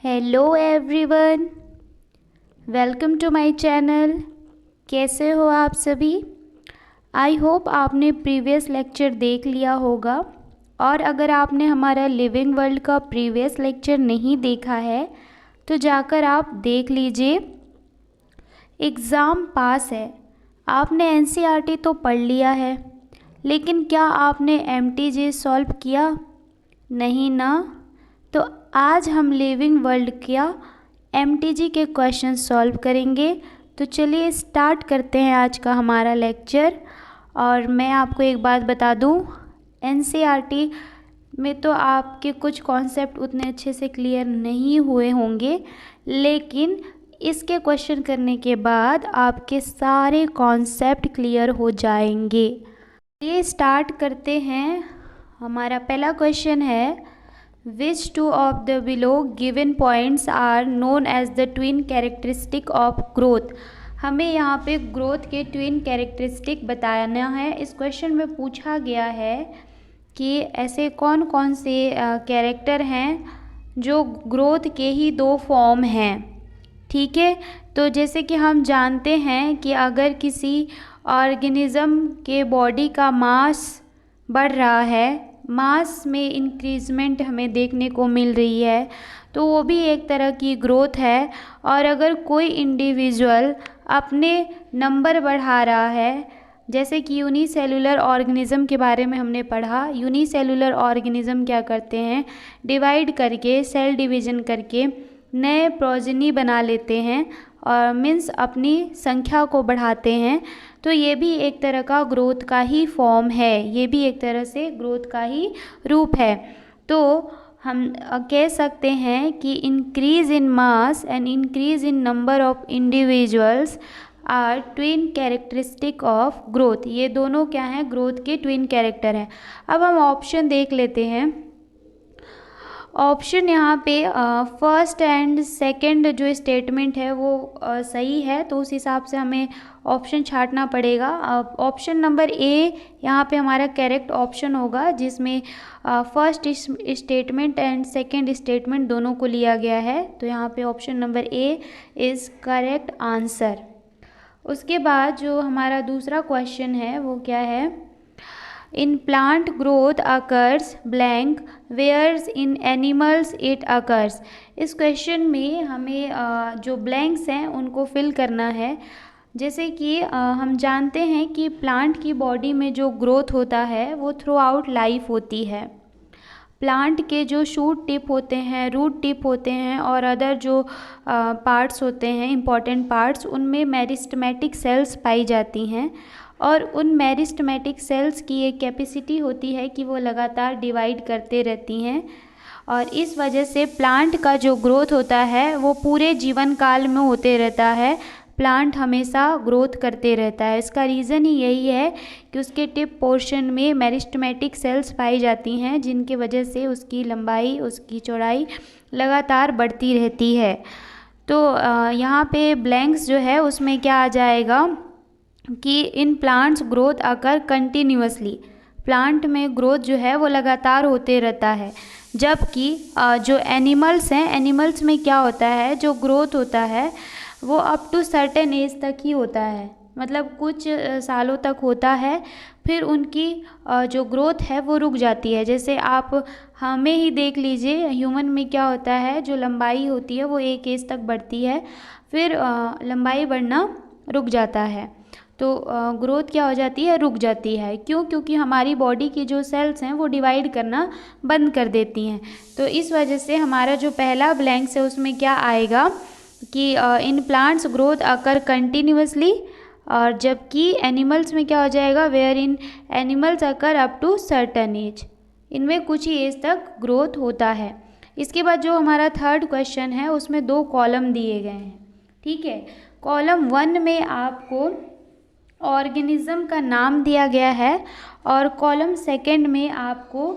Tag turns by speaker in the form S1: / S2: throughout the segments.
S1: Hello everyone, welcome to my channel. कैसे हो आप सभी? आई होप आपने प्रीवियस लेक्चर देख लिया होगा, और अगर आपने हमारा लिविंग वर्ल्ड का प्रीवियस लेक्चर नहीं देखा है तो जाकर आप देख लीजिए। एग्ज़ाम पास है, आपने एनसीईआरटी तो पढ़ लिया है, लेकिन क्या आपने एमटीजे सॉल्व किया? नहीं ना। तो आज हम लिविंग वर्ल्ड का एमटीजी के क्वेश्चन सॉल्व करेंगे। तो चलिए स्टार्ट करते हैं आज का हमारा लेक्चर। और मैं आपको एक बात बता दूं, एनसीईआरटी में तो आपके कुछ कॉन्सेप्ट उतने अच्छे से क्लियर नहीं हुए होंगे, लेकिन इसके क्वेश्चन करने के बाद आपके सारे कॉन्सेप्ट क्लियर हो जाएंगे। ये स्टार्ट करते हैं। हमारा पहला क्वेश्चन है, Which two of the below given points are known as the twin characteristic of growth? हमें यहाँ पे ग्रोथ के ट्विन कैरेक्टरिस्टिक बताना है। इस क्वेश्चन में पूछा गया है कि ऐसे कौन कौन से कैरेक्टर हैं जो ग्रोथ के ही दो फॉर्म हैं। ठीक है, तो जैसे कि हम जानते हैं कि अगर किसी ऑर्गेनिज्म के बॉडी का मास बढ़ रहा है, मास में इंक्रीजमेंट हमें देखने को मिल रही है, तो वो भी एक तरह की ग्रोथ है। और अगर कोई इंडिविजुअल अपने नंबर बढ़ा रहा है, जैसे कि यूनिसेलुलर ऑर्गेनिज्म के बारे में हमने पढ़ा। यूनिसेलुलर ऑर्गेनिज्म क्या करते हैं, डिवाइड करके, सेल डिवीजन करके नए प्रोजेनी बना लेते हैं और मीन्स अपनी संख्या को बढ़ाते हैं। तो ये भी एक तरह का ग्रोथ का ही फॉर्म है, ये भी एक तरह से ग्रोथ का ही रूप है। तो हम कह सकते हैं कि increase in mass and increase in number of individuals are twin characteristic of growth. ये दोनों क्या हैं, ग्रोथ के ट्विन कैरेक्टर हैं। अब हम ऑप्शन देख लेते हैं। ऑप्शन यहाँ पे फर्स्ट एंड सेकंड जो स्टेटमेंट है वो सही है, तो उस हिसाब से हमें ऑप्शन छांटना पड़ेगा। ऑप्शन नंबर ए यहाँ पे हमारा करेक्ट ऑप्शन होगा, जिसमें first statement and second statement दोनों को लिया गया है। तो यहाँ पे option number A is correct answer. उसके बाद जो हमारा दूसरा क्वेश्चन है वो क्या है, in plant growth occurs blank whereas in animals it occurs. इस क्वेश्चन में हमें जो ब्लैंक्स हैं उनको फिल करना है। जैसे कि हम जानते हैं कि प्लांट की बॉडी में जो ग्रोथ होता है वो थ्रू आउट लाइफ होती है। प्लांट के जो शूट टिप होते हैं, रूट टिप होते हैं और अदर जो पार्ट्स होते हैं, इम्पॉर्टेंट पार्ट्स, उनमें मेरिस्टेमेटिक सेल्स पाई जाती हैं। और उन मेरिस्टेमेटिक सेल्स की एक कैपेसिटी होती है कि वो लगातार डिवाइड करते रहती हैं, और इस वजह से प्लांट का जो ग्रोथ होता है वो पूरे जीवन काल में होते रहता है। प्लांट हमेशा ग्रोथ करते रहता है। इसका रीज़न ही यही है कि उसके टिप पोर्शन में मेरिस्टेमेटिक सेल्स पाई जाती हैं, जिनके वजह से उसकी लंबाई, उसकी चौड़ाई लगातार बढ़ती रहती है। तो यहाँ पे ब्लैंक्स जो है उसमें क्या आ जाएगा कि in plants growth occur continuously. Plant में ग्रोथ जो है वो लगातार होते रहता है। जबकि जो एनिमल्स हैं, एनिमल्स में क्या होता है, जो ग्रोथ होता है वो अप टू सर्टेन एज तक ही होता है, मतलब कुछ सालों तक होता है, फिर उनकी जो ग्रोथ है वो रुक जाती है। जैसे आप हमें ही देख लीजिए, ह्यूमन में क्या होता है, जो लंबाई होती है वो एक एज तक बढ़ती है, फिर लंबाई बढ़ना रुक जाता है। तो ग्रोथ क्या हो जाती है, रुक जाती है। क्यों? क्योंकि हमारी बॉडी की जो सेल्स हैं वो डिवाइड करना बंद कर देती हैं। तो इस वजह से हमारा जो पहला ब्लैंक्स है उसमें क्या आएगा कि in plants growth occur continuously, और जबकि एनिमल्स में क्या हो जाएगा, whereas in animals occur up to certain age. इनमें कुछ ही एज तक ग्रोथ होता है। इसके बाद जो हमारा थर्ड क्वेश्चन है उसमें दो कॉलम दिए गए हैं। ठीक है, कॉलम 1 में आपको ऑर्गेनिज्म का नाम दिया गया है, और कॉलम सेकंड में आपको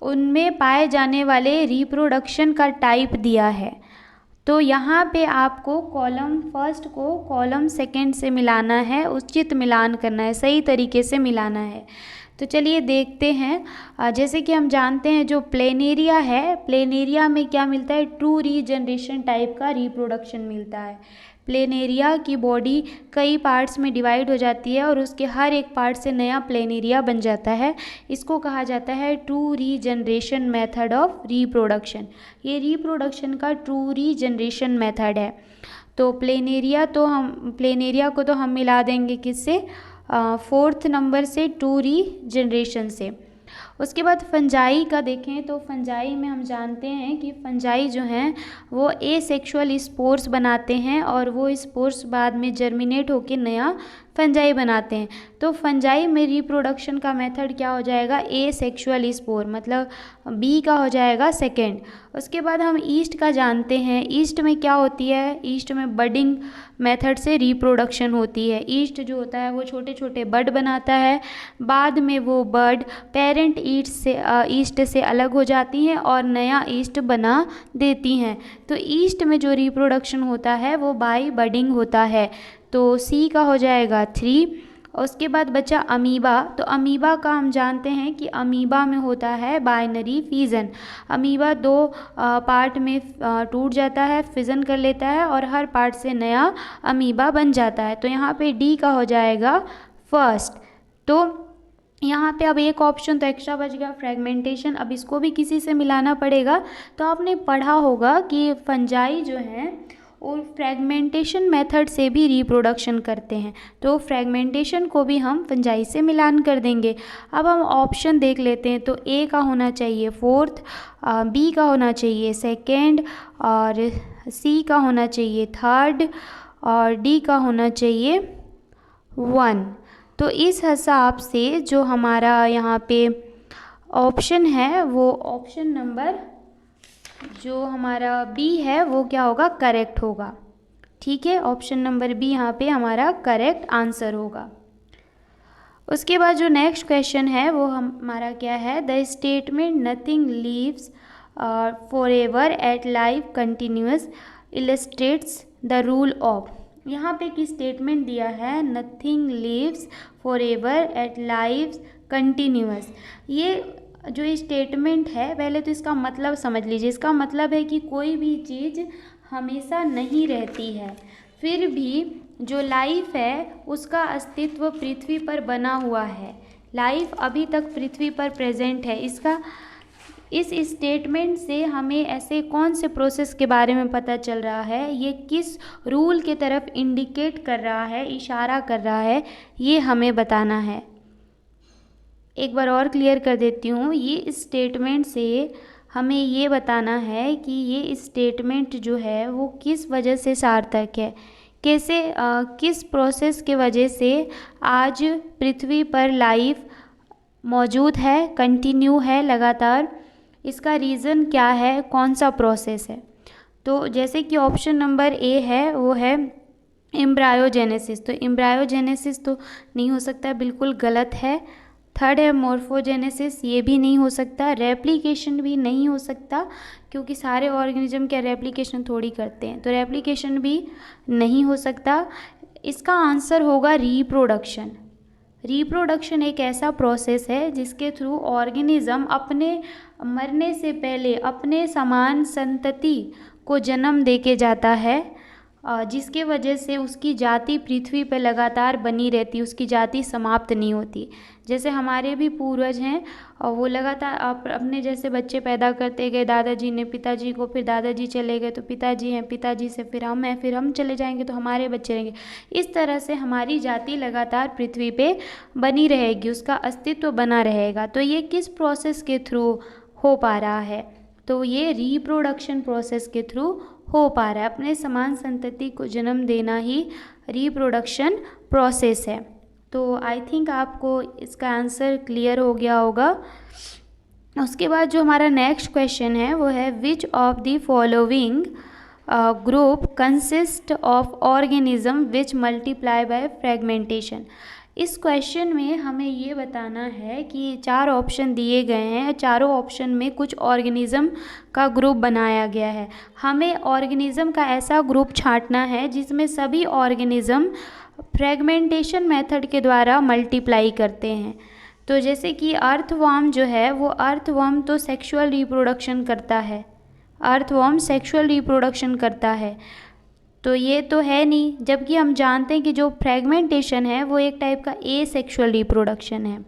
S1: उनमें पाए जाने वाले रिप्रोडक्शन का टाइप दिया है। तो यहाँ पे आपको कॉलम फर्स्ट को कॉलम सेकंड से मिलाना है, उचित मिलान करना है, सही तरीके से मिलाना है। तो चलिए देखते हैं। जैसे कि हम जानते हैं जो प्लेनेरिया है, प्लेनेरिया में क्या मिलता है, ट्रू रीजनरेशन टाइप का रिप्रोडक्शन मिलता है। प्लेनेरिया की बॉडी कई पार्ट्स में डिवाइड हो जाती है और उसके हर एक पार्ट से नया प्लेनेरिया बन जाता है। इसको कहा जाता है true regeneration method of reproduction. ये रिप्रोडक्शन का ट्रू रीजनरेशन मेथड है। तो प्लेनेरिया को तो हम मिला देंगे किससे, 4th नंबर से, टू रीजनरेशन से। उसके बाद फंजाई का देखें तो फंजाई में हम जानते हैं कि फंजाई जो हैं वो एसेक्सुअल स्पोर्स बनाते हैं और वो स्पोर्स बाद में जर्मिनेट होकर नया फंजाई बनाते हैं। तो फंजाई में रिप्रोडक्शन का मेथड क्या हो जाएगा, एसेक्सुअल स्पोर, मतलब बी का हो जाएगा सेकेंड। उसके बाद हम ईस्ट का जानते हैं। ईस्ट में क्या होती है, ईस्ट में बडिंग मेथड से रिप्रोडक्शन होती है। ईस्ट जो होता है वो छोटे छोटे बड बनाता है, बाद में वो बड पेरेंट ईस्ट से अलग हो जाती हैं और नया ईस्ट बना देती हैं। तो ईस्ट में जो रिप्रोडक्शन होता है वो बाय बडिंग होता है। तो सी का हो जाएगा 3। उसके बाद बचा अमीबा। तो अमीबा का हम जानते हैं कि अमीबा में होता है बाइनरी फिजन। अमीबा 2 पार्ट में टूट जाता है, फिजन कर लेता है और हर पार्ट से नया अमीबा बन जाता है। तो यहाँ पे डी का हो जाएगा फर्स्ट। तो यहाँ पे अब एक ऑप्शन तो एक्स्ट्रा बच गया, फ्रेगमेंटेशन। अब इसको भी किसी से मिलाना पड़ेगा। तो आपने पढ़ा होगा कि फंजाई जो हैं और फ्रेगमेंटेशन मेथड से भी रिप्रोडक्शन करते हैं। तो फ्रेगमेंटेशन को भी हम फंजाई से मिलान कर देंगे। अब हम ऑप्शन देख लेते हैं। तो ए का होना चाहिए 4th, बी का होना चाहिए 2nd और सी का होना चाहिए 3rd और डी का होना चाहिए 1। तो इस हिसाब से जो हमारा यहाँ पे ऑप्शन है वो ऑप्शन नंबर जो हमारा बी है वो क्या होगा, करेक्ट होगा। ठीक है, ऑप्शन नंबर बी यहाँ पे हमारा करेक्ट आंसर होगा। उसके बाद जो नेक्स्ट क्वेश्चन है वो हमारा क्या है, the statement nothing leaves forever at life continuous illustrates the rule of. यहाँ पे एक स्टेटमेंट दिया है, nothing leaves forever at life continuous. ये जो स्टेटमेंट है, पहले तो इसका मतलब समझ लीजिए। इसका मतलब है कि कोई भी चीज़ हमेशा नहीं रहती है, फिर भी जो लाइफ है उसका अस्तित्व पृथ्वी पर बना हुआ है। लाइफ अभी तक पृथ्वी पर प्रेजेंट है। इस स्टेटमेंट से हमें ऐसे कौन से प्रोसेस के बारे में पता चल रहा है, ये किस रूल के तरफ इंडिकेट कर रहा है, इशारा कर रहा है, ये हमें बताना है। एक बार और क्लियर कर देती हूँ। ये स्टेटमेंट से हमें ये बताना है कि ये स्टेटमेंट जो है वो किस वजह से सार्थक है, कैसे किस प्रोसेस के वजह से आज पृथ्वी पर लाइफ मौजूद है, कंटिन्यू है लगातार, इसका रीज़न क्या है, कौन सा प्रोसेस है। तो जैसे कि ऑप्शन नंबर ए है वो है एम्ब्रायोजेनेसिस। तो एम्ब्रायोजेनेसिस तो नहीं हो सकता, बिल्कुल गलत है। 3rd है मॉर्फोजेनेसिस, ये भी नहीं हो सकता। रेप्लिकेशन भी नहीं हो सकता, क्योंकि सारे ऑर्गेनिज्म क्या रेप्लिकेशन थोड़ी करते हैं, तो रेप्लिकेशन भी नहीं हो सकता। इसका आंसर होगा रिप्रोडक्शन। रिप्रोडक्शन एक ऐसा प्रोसेस है जिसके थ्रू ऑर्गेनिज्म अपने मरने से पहले अपने समान संतति को जन्म देके जाता है, जिसके वजह से उसकी जाति पृथ्वी पर लगातार बनी रहती, उसकी जाति समाप्त नहीं होती। जैसे हमारे भी पूर्वज हैं और वो लगातार अपने जैसे बच्चे पैदा करते गए, दादाजी ने पिताजी को, फिर दादाजी चले गए तो पिताजी हैं, पिताजी से फिर हम हैं, फिर हम चले जाएंगे तो हमारे बच्चे रहेंगे। इस तरह से हमारी जाति लगातार पृथ्वी पे बनी रहेगी, उसका अस्तित्व बना रहेगा। तो ये किस प्रोसेस के थ्रू हो पा रहा है, तो ये रिप्रोडक्शन प्रोसेस के थ्रू हो पा रहा है। अपने समान संतति को जन्म देना ही रिप्रोडक्शन प्रोसेस है। तो आई थिंक आपको इसका आंसर क्लियर हो गया होगा। उसके बाद जो हमारा नेक्स्ट क्वेश्चन है वो है, which of the following group consist of organism which multiply by fragmentation. इस क्वेश्चन में हमें ये बताना है कि 4 ऑप्शन दिए गए हैं, चारों ऑप्शन में कुछ ऑर्गेनिज्म का ग्रुप बनाया गया है। हमें ऑर्गेनिज्म का ऐसा ग्रुप छांटना है जिसमें सभी ऑर्गेनिज्म फ्रेगमेंटेशन मेथड के द्वारा मल्टीप्लाई करते हैं। तो जैसे कि अर्थवर्म जो है वो अर्थवर्म तो सेक्सुअल रिप्रोडक्शन करता है, अर्थवर्म सेक्सुअल रिप्रोडक्शन करता है, तो ये तो है नहीं। जबकि हम जानते हैं कि जो फ्रेगमेंटेशन है वो एक टाइप का एसेक्सुअल रिप्रोडक्शन है।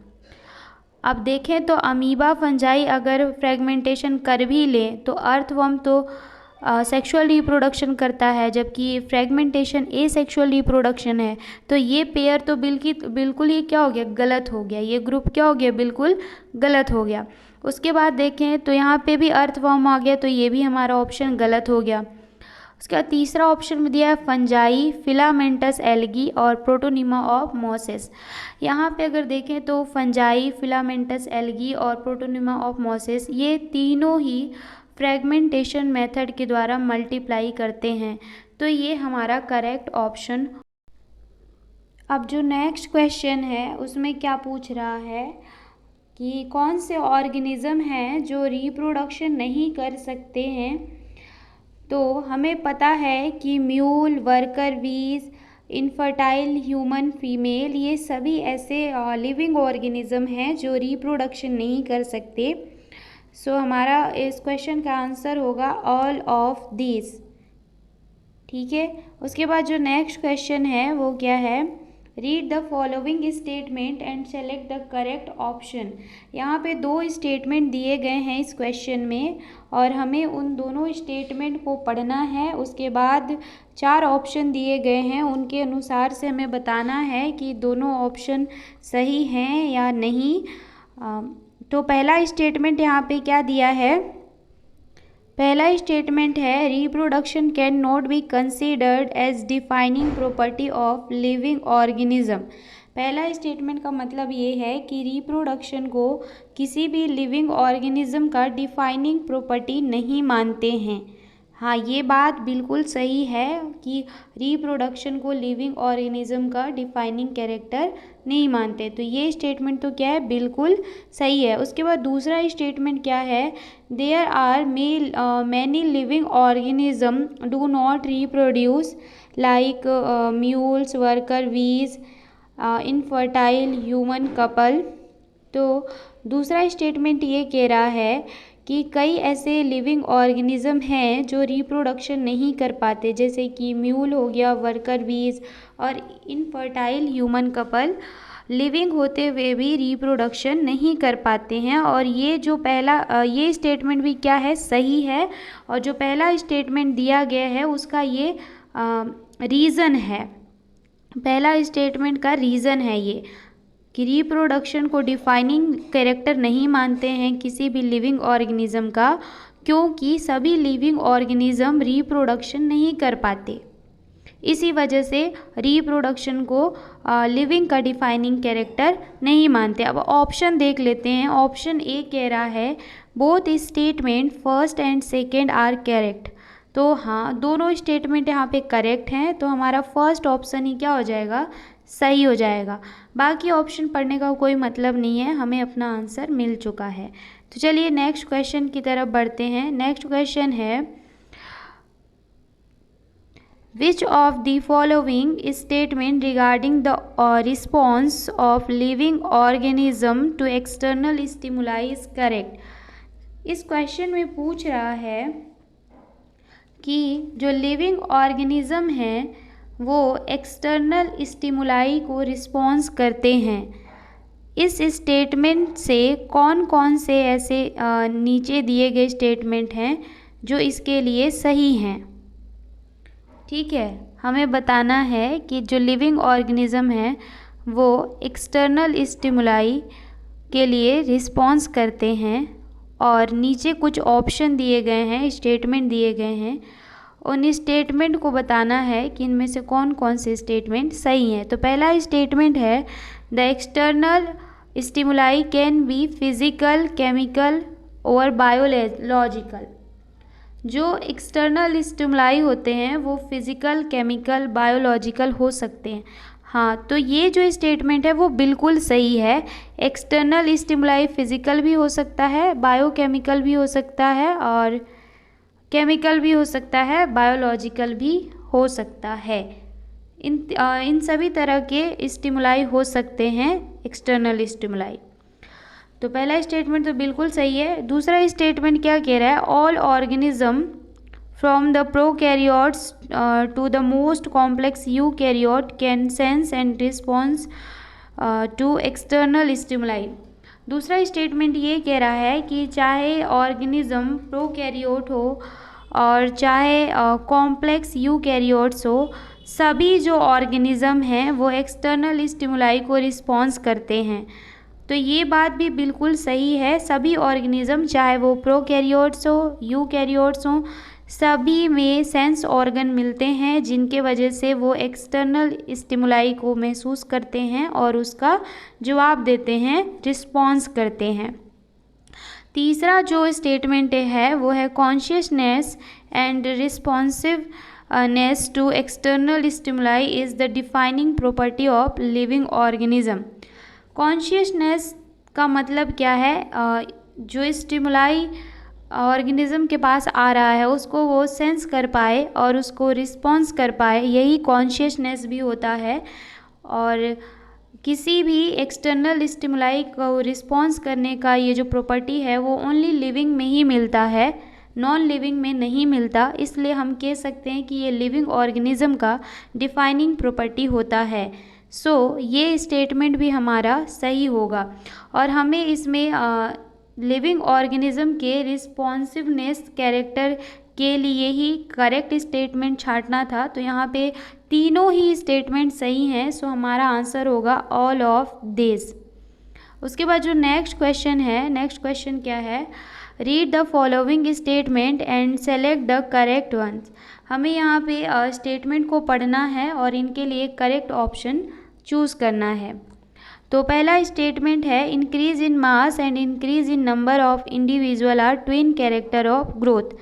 S1: अब देखें तो अमीबा फंजाई अगर फ्रेगमेंटेशन कर भी ले तो अर्थवर्म तो सेक्सुअल रिप्रोडक्शन करता है, जबकि फ्रेगमेंटेशन एसेक्सुअल रिप्रोडक्शन है। तो ये पेयर तो बिल्कुल ही क्या हो गया, गलत हो गया, ये ग्रुप क्या हो गया, बिल्कुल गलत हो गया। उसके बाद देखें तो यहाँ पे भी अर्थवर्म आ गया, तो ये भी हमारा ऑप्शन गलत हो गया। उसका तीसरा ऑप्शन में दिया है फंजाई, फिलामेंटस एल्गी और प्रोटोनिमा ऑफ मोसेस। यहाँ पे अगर देखें तो फंजाई, फिलामेंटस एल्गी और प्रोटोनिमा ऑफ मोसेस ये तीनों ही फ्रेगमेंटेशन मेथड के द्वारा मल्टीप्लाई करते हैं, तो ये हमारा करेक्ट ऑप्शन। अब जो नेक्स्ट क्वेश्चन है उसमें क्या पूछ रहा है कि कौन से ऑर्गेनिज्म हैं जो रिप्रोडक्शन नहीं कर सकते हैं। तो हमें पता है कि mule, worker bees, infertile human female ये सभी ऐसे लिविंग ऑर्गेनिज्म हैं जो रिप्रोडक्शन नहीं कर सकते। सो हमारा इस क्वेश्चन का आंसर होगा ऑल ऑफ दीज। ठीक है। उसके बाद जो नेक्स्ट क्वेश्चन है वो क्या है, read the following statement and select the correct option. यहाँ पे दो स्टेटमेंट दिए गए हैं इस क्वेश्चन में और हमें उन दोनों स्टेटमेंट को पढ़ना है। उसके बाद 4 ऑप्शन दिए गए हैं, उनके अनुसार से हमें बताना है कि दोनों ऑप्शन सही हैं या नहीं। तो पहला स्टेटमेंट यहाँ पे क्या दिया है, पहला स्टेटमेंट है reproduction can not be considered as defining property of living organism. पहला स्टेटमेंट का मतलब ये है कि रिप्रोडक्शन को किसी भी लिविंग ऑर्गेनिज्म का डिफाइनिंग प्रॉपर्टी नहीं मानते हैं। हाँ, ये बात बिल्कुल सही है कि रिप्रोडक्शन को लिविंग ऑर्गेनिज्म का डिफाइनिंग कैरेक्टर नहीं मानते, तो ये स्टेटमेंट तो क्या है, बिल्कुल सही है। उसके बाद दूसरा स्टेटमेंट क्या है, there are many living organism do not reproduce like mules, worker bees, infertile human couple. तो दूसरा स्टेटमेंट ये कह रहा है कि कई ऐसे लिविंग ऑर्गेनिज्म हैं जो रिप्रोडक्शन नहीं कर पाते, जैसे कि म्यूल हो गया, वर्कर बीज और इनफर्टाइल ह्यूमन कपल लिविंग होते हुए भी रिप्रोडक्शन नहीं कर पाते हैं। और ये जो पहला ये स्टेटमेंट भी क्या है, सही है। और जो पहला स्टेटमेंट दिया गया है उसका ये रीज़न है, पहला स्टेटमेंट का रीज़न है ये कि रिप्रोडक्शन को डिफाइनिंग कैरेक्टर नहीं मानते हैं किसी भी लिविंग ऑर्गेनिज्म का, क्योंकि सभी लिविंग ऑर्गेनिज्म रिप्रोडक्शन नहीं कर पाते। इसी वजह से रिप्रोडक्शन को लिविंग का डिफाइनिंग कैरेक्टर नहीं मानते। अब ऑप्शन देख लेते हैं। ऑप्शन ए कह रहा है both statement first and second are correct. तो हाँ, दोनों स्टेटमेंट यहाँ पे करेक्ट हैं, तो हमारा फर्स्ट ऑप्शन ही क्या हो जाएगा, सही हो जाएगा। बाकी ऑप्शन पढ़ने का कोई मतलब नहीं है, हमें अपना आंसर मिल चुका है। तो चलिए नेक्स्ट क्वेश्चन की तरफ बढ़ते हैं। नेक्स्ट क्वेश्चन है which of the following statement regarding the response of living organism to external stimuli is correct. इस क्वेश्चन में पूछ रहा है कि जो लिविंग ऑर्गेनिज्म हैं वो एक्सटर्नल स्टिमुलाई को रिस्पॉन्स करते हैं। इस स्टेटमेंट से कौन कौन से ऐसे नीचे दिए गए स्टेटमेंट हैं जो इसके लिए सही हैं। ठीक है, हमें बताना है कि जो लिविंग ऑर्गेनिज्म है वो एक्सटर्नल स्टिमुलाई के लिए रिस्पॉन्स करते हैं और नीचे कुछ ऑप्शन दिए गए हैं, स्टेटमेंट दिए गए हैं, उन स्टेटमेंट को बताना है कि इनमें से कौन कौन से स्टेटमेंट सही हैं। तो पहला स्टेटमेंट है the external stimuli can be physical, chemical और बायोलॉजिकल। जो एक्सटर्नल स्टिमुलाई होते हैं वो फिजिकल, केमिकल, बायोलॉजिकल हो सकते हैं। हाँ, तो ये जो स्टेटमेंट है वो बिल्कुल सही है। एक्सटर्नल स्टिमुलाई फिजिकल भी हो सकता है, बायोकेमिकल भी हो सकता है और केमिकल भी हो सकता है, बायोलॉजिकल भी हो सकता है। इन सभी तरह के स्टिमुलाई हो सकते हैं एक्सटर्नल स्टिमुलाई। तो पहला स्टेटमेंट तो बिल्कुल सही है। दूसरा स्टेटमेंट क्या कह रहा है, all organism from the prokaryotes to the most complex eukaryote can sense and response to external stimuli. दूसरा स्टेटमेंट ये कह रहा है कि चाहे ऑर्गेनिज्म प्रोकैरियोट हो और चाहे कॉम्प्लेक्स यूकैरियोट्स हो, सभी जो ऑर्गेनिज्म हैं वो एक्सटर्नल स्टिमुलाई को रिस्पॉन्स करते हैं। तो ये बात भी बिल्कुल सही है। सभी ऑर्गेनिज्म चाहे वो प्रोकैरियोट्स हो यूकैरियोट्स हो, सभी में सेंस ऑर्गन मिलते हैं जिनके वजह से वो एक्सटर्नल स्टिमुलाई को महसूस करते हैं और उसका जवाब देते हैं, रिस्पॉन्स करते हैं। तीसरा जो स्टेटमेंट है वो है consciousness and responsiveness to external stimuli is the defining property of living organism. Consciousness का मतलब क्या है, जो स्टिमुलाई ऑर्गेनिज्म के पास आ रहा है उसको वो सेंस कर पाए और उसको रिस्पॉन्स कर पाए, यही कॉन्शियसनेस भी होता है। और किसी भी एक्सटर्नल स्टिमुलाई को रिस्पॉन्स करने का ये जो प्रॉपर्टी है वो ओनली लिविंग में ही मिलता है, नॉन लिविंग में नहीं मिलता। इसलिए हम कह सकते हैं कि ये लिविंग ऑर्गेनिज्म का डिफाइनिंग प्रॉपर्टी होता है। ये स्टेटमेंट भी हमारा सही होगा। और हमें इसमें लिविंग ऑर्गेनिज्म के रिस्पॉन्सिवनेस कैरेक्टर के लिए ही करेक्ट स्टेटमेंट छांटना था। तो यहाँ पे तीनों ही स्टेटमेंट सही हैं। हमारा आंसर होगा ऑल ऑफ दिस। उसके बाद जो नेक्स्ट क्वेश्चन है, नेक्स्ट क्वेश्चन क्या है, read the following statement and select the correct ones. हमें यहाँ पे स्टेटमेंट को पढ़ना है और इनके लिए करेक्ट ऑप्शन चूज़ करना है। तो पहला स्टेटमेंट है increase in mass and increase in number of individual are twin character of growth.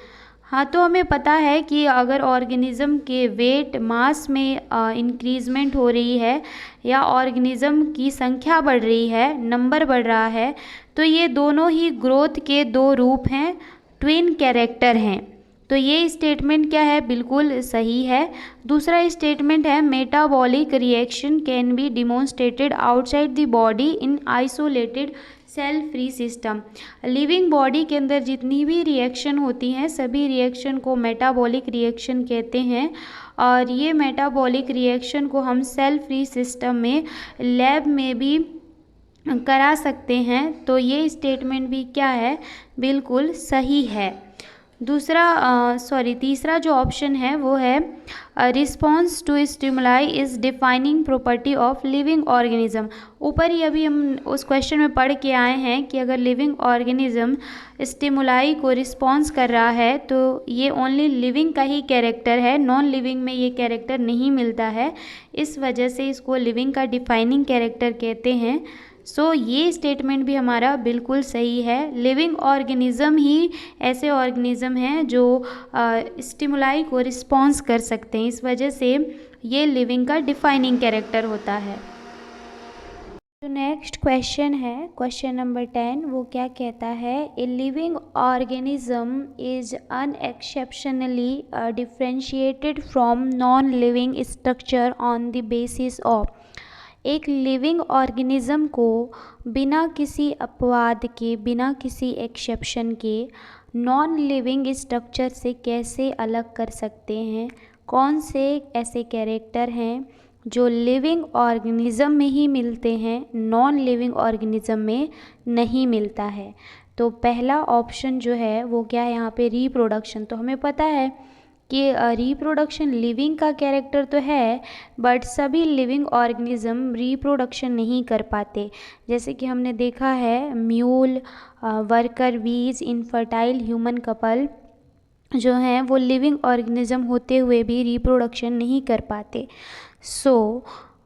S1: हाँ, तो हमें पता है कि अगर ऑर्गेनिज्म के वेट मास में इंक्रीजमेंट हो रही है या ऑर्गेनिज्म की संख्या बढ़ रही है, नंबर बढ़ रहा है, तो ये दोनों ही ग्रोथ के दो रूप हैं, ट्विन कैरेक्टर हैं। तो ये स्टेटमेंट क्या है, बिल्कुल सही है। दूसरा स्टेटमेंट है metabolic reaction can be demonstrated outside the body in isolated cell free system. Living body के अंदर जितनी भी रिएक्शन होती हैं सभी रिएक्शन को मेटाबॉलिक रिएक्शन कहते हैं। और ये मेटाबॉलिक रिएक्शन को हम सेल फ्री सिस्टम में लैब में भी करा सकते हैं। तो ये स्टेटमेंट भी क्या है, बिल्कुल सही है। तीसरा जो ऑप्शन है वो है response to stimuli is defining property of living organism. ऊपर ही अभी हम उस क्वेश्चन में पढ़ के आए हैं कि अगर लिविंग ऑर्गेनिज्म स्टिमुलाई को रिस्पॉन्स कर रहा है तो ये ओनली लिविंग का ही कैरेक्टर है, नॉन लिविंग में ये कैरेक्टर नहीं मिलता है। इस वजह से इसको लिविंग का डिफाइनिंग कैरेक्टर कहते हैं। ये स्टेटमेंट भी हमारा बिल्कुल सही है। लिविंग ऑर्गेनिज्म ही ऐसे ऑर्गेनिज्म हैं जो स्टिमुलाई को रिस्पॉन्स कर सकते हैं, इस वजह से ये लिविंग का डिफाइनिंग कैरेक्टर होता है। जो नेक्स्ट क्वेश्चन है, क्वेश्चन नंबर 10, वो क्या कहता है, a living organism is unexceptionally differentiated from non living structure on the basis of. एक लिविंग ऑर्गेनिज्म को बिना किसी अपवाद के, बिना किसी एक्सेप्शन के नॉन लिविंग स्ट्रक्चर से कैसे अलग कर सकते हैं। कौन से ऐसे कैरेक्टर हैं जो लिविंग ऑर्गेनिज्म में ही मिलते हैं, नॉन लिविंग ऑर्गेनिज्म में नहीं मिलता है। तो पहला ऑप्शन जो है वो क्या है यहाँ पे, रिप्रोडक्शन। तो हमें पता है कि रिप्रोडक्शन लिविंग का कैरेक्टर तो है, बट सभी लिविंग ऑर्गेनिज्म रिप्रोडक्शन नहीं कर पाते। जैसे कि हमने देखा है mule, worker bees, infertile human couple जो हैं वो लिविंग ऑर्गेनिज्म होते हुए भी रिप्रोडक्शन नहीं कर पाते।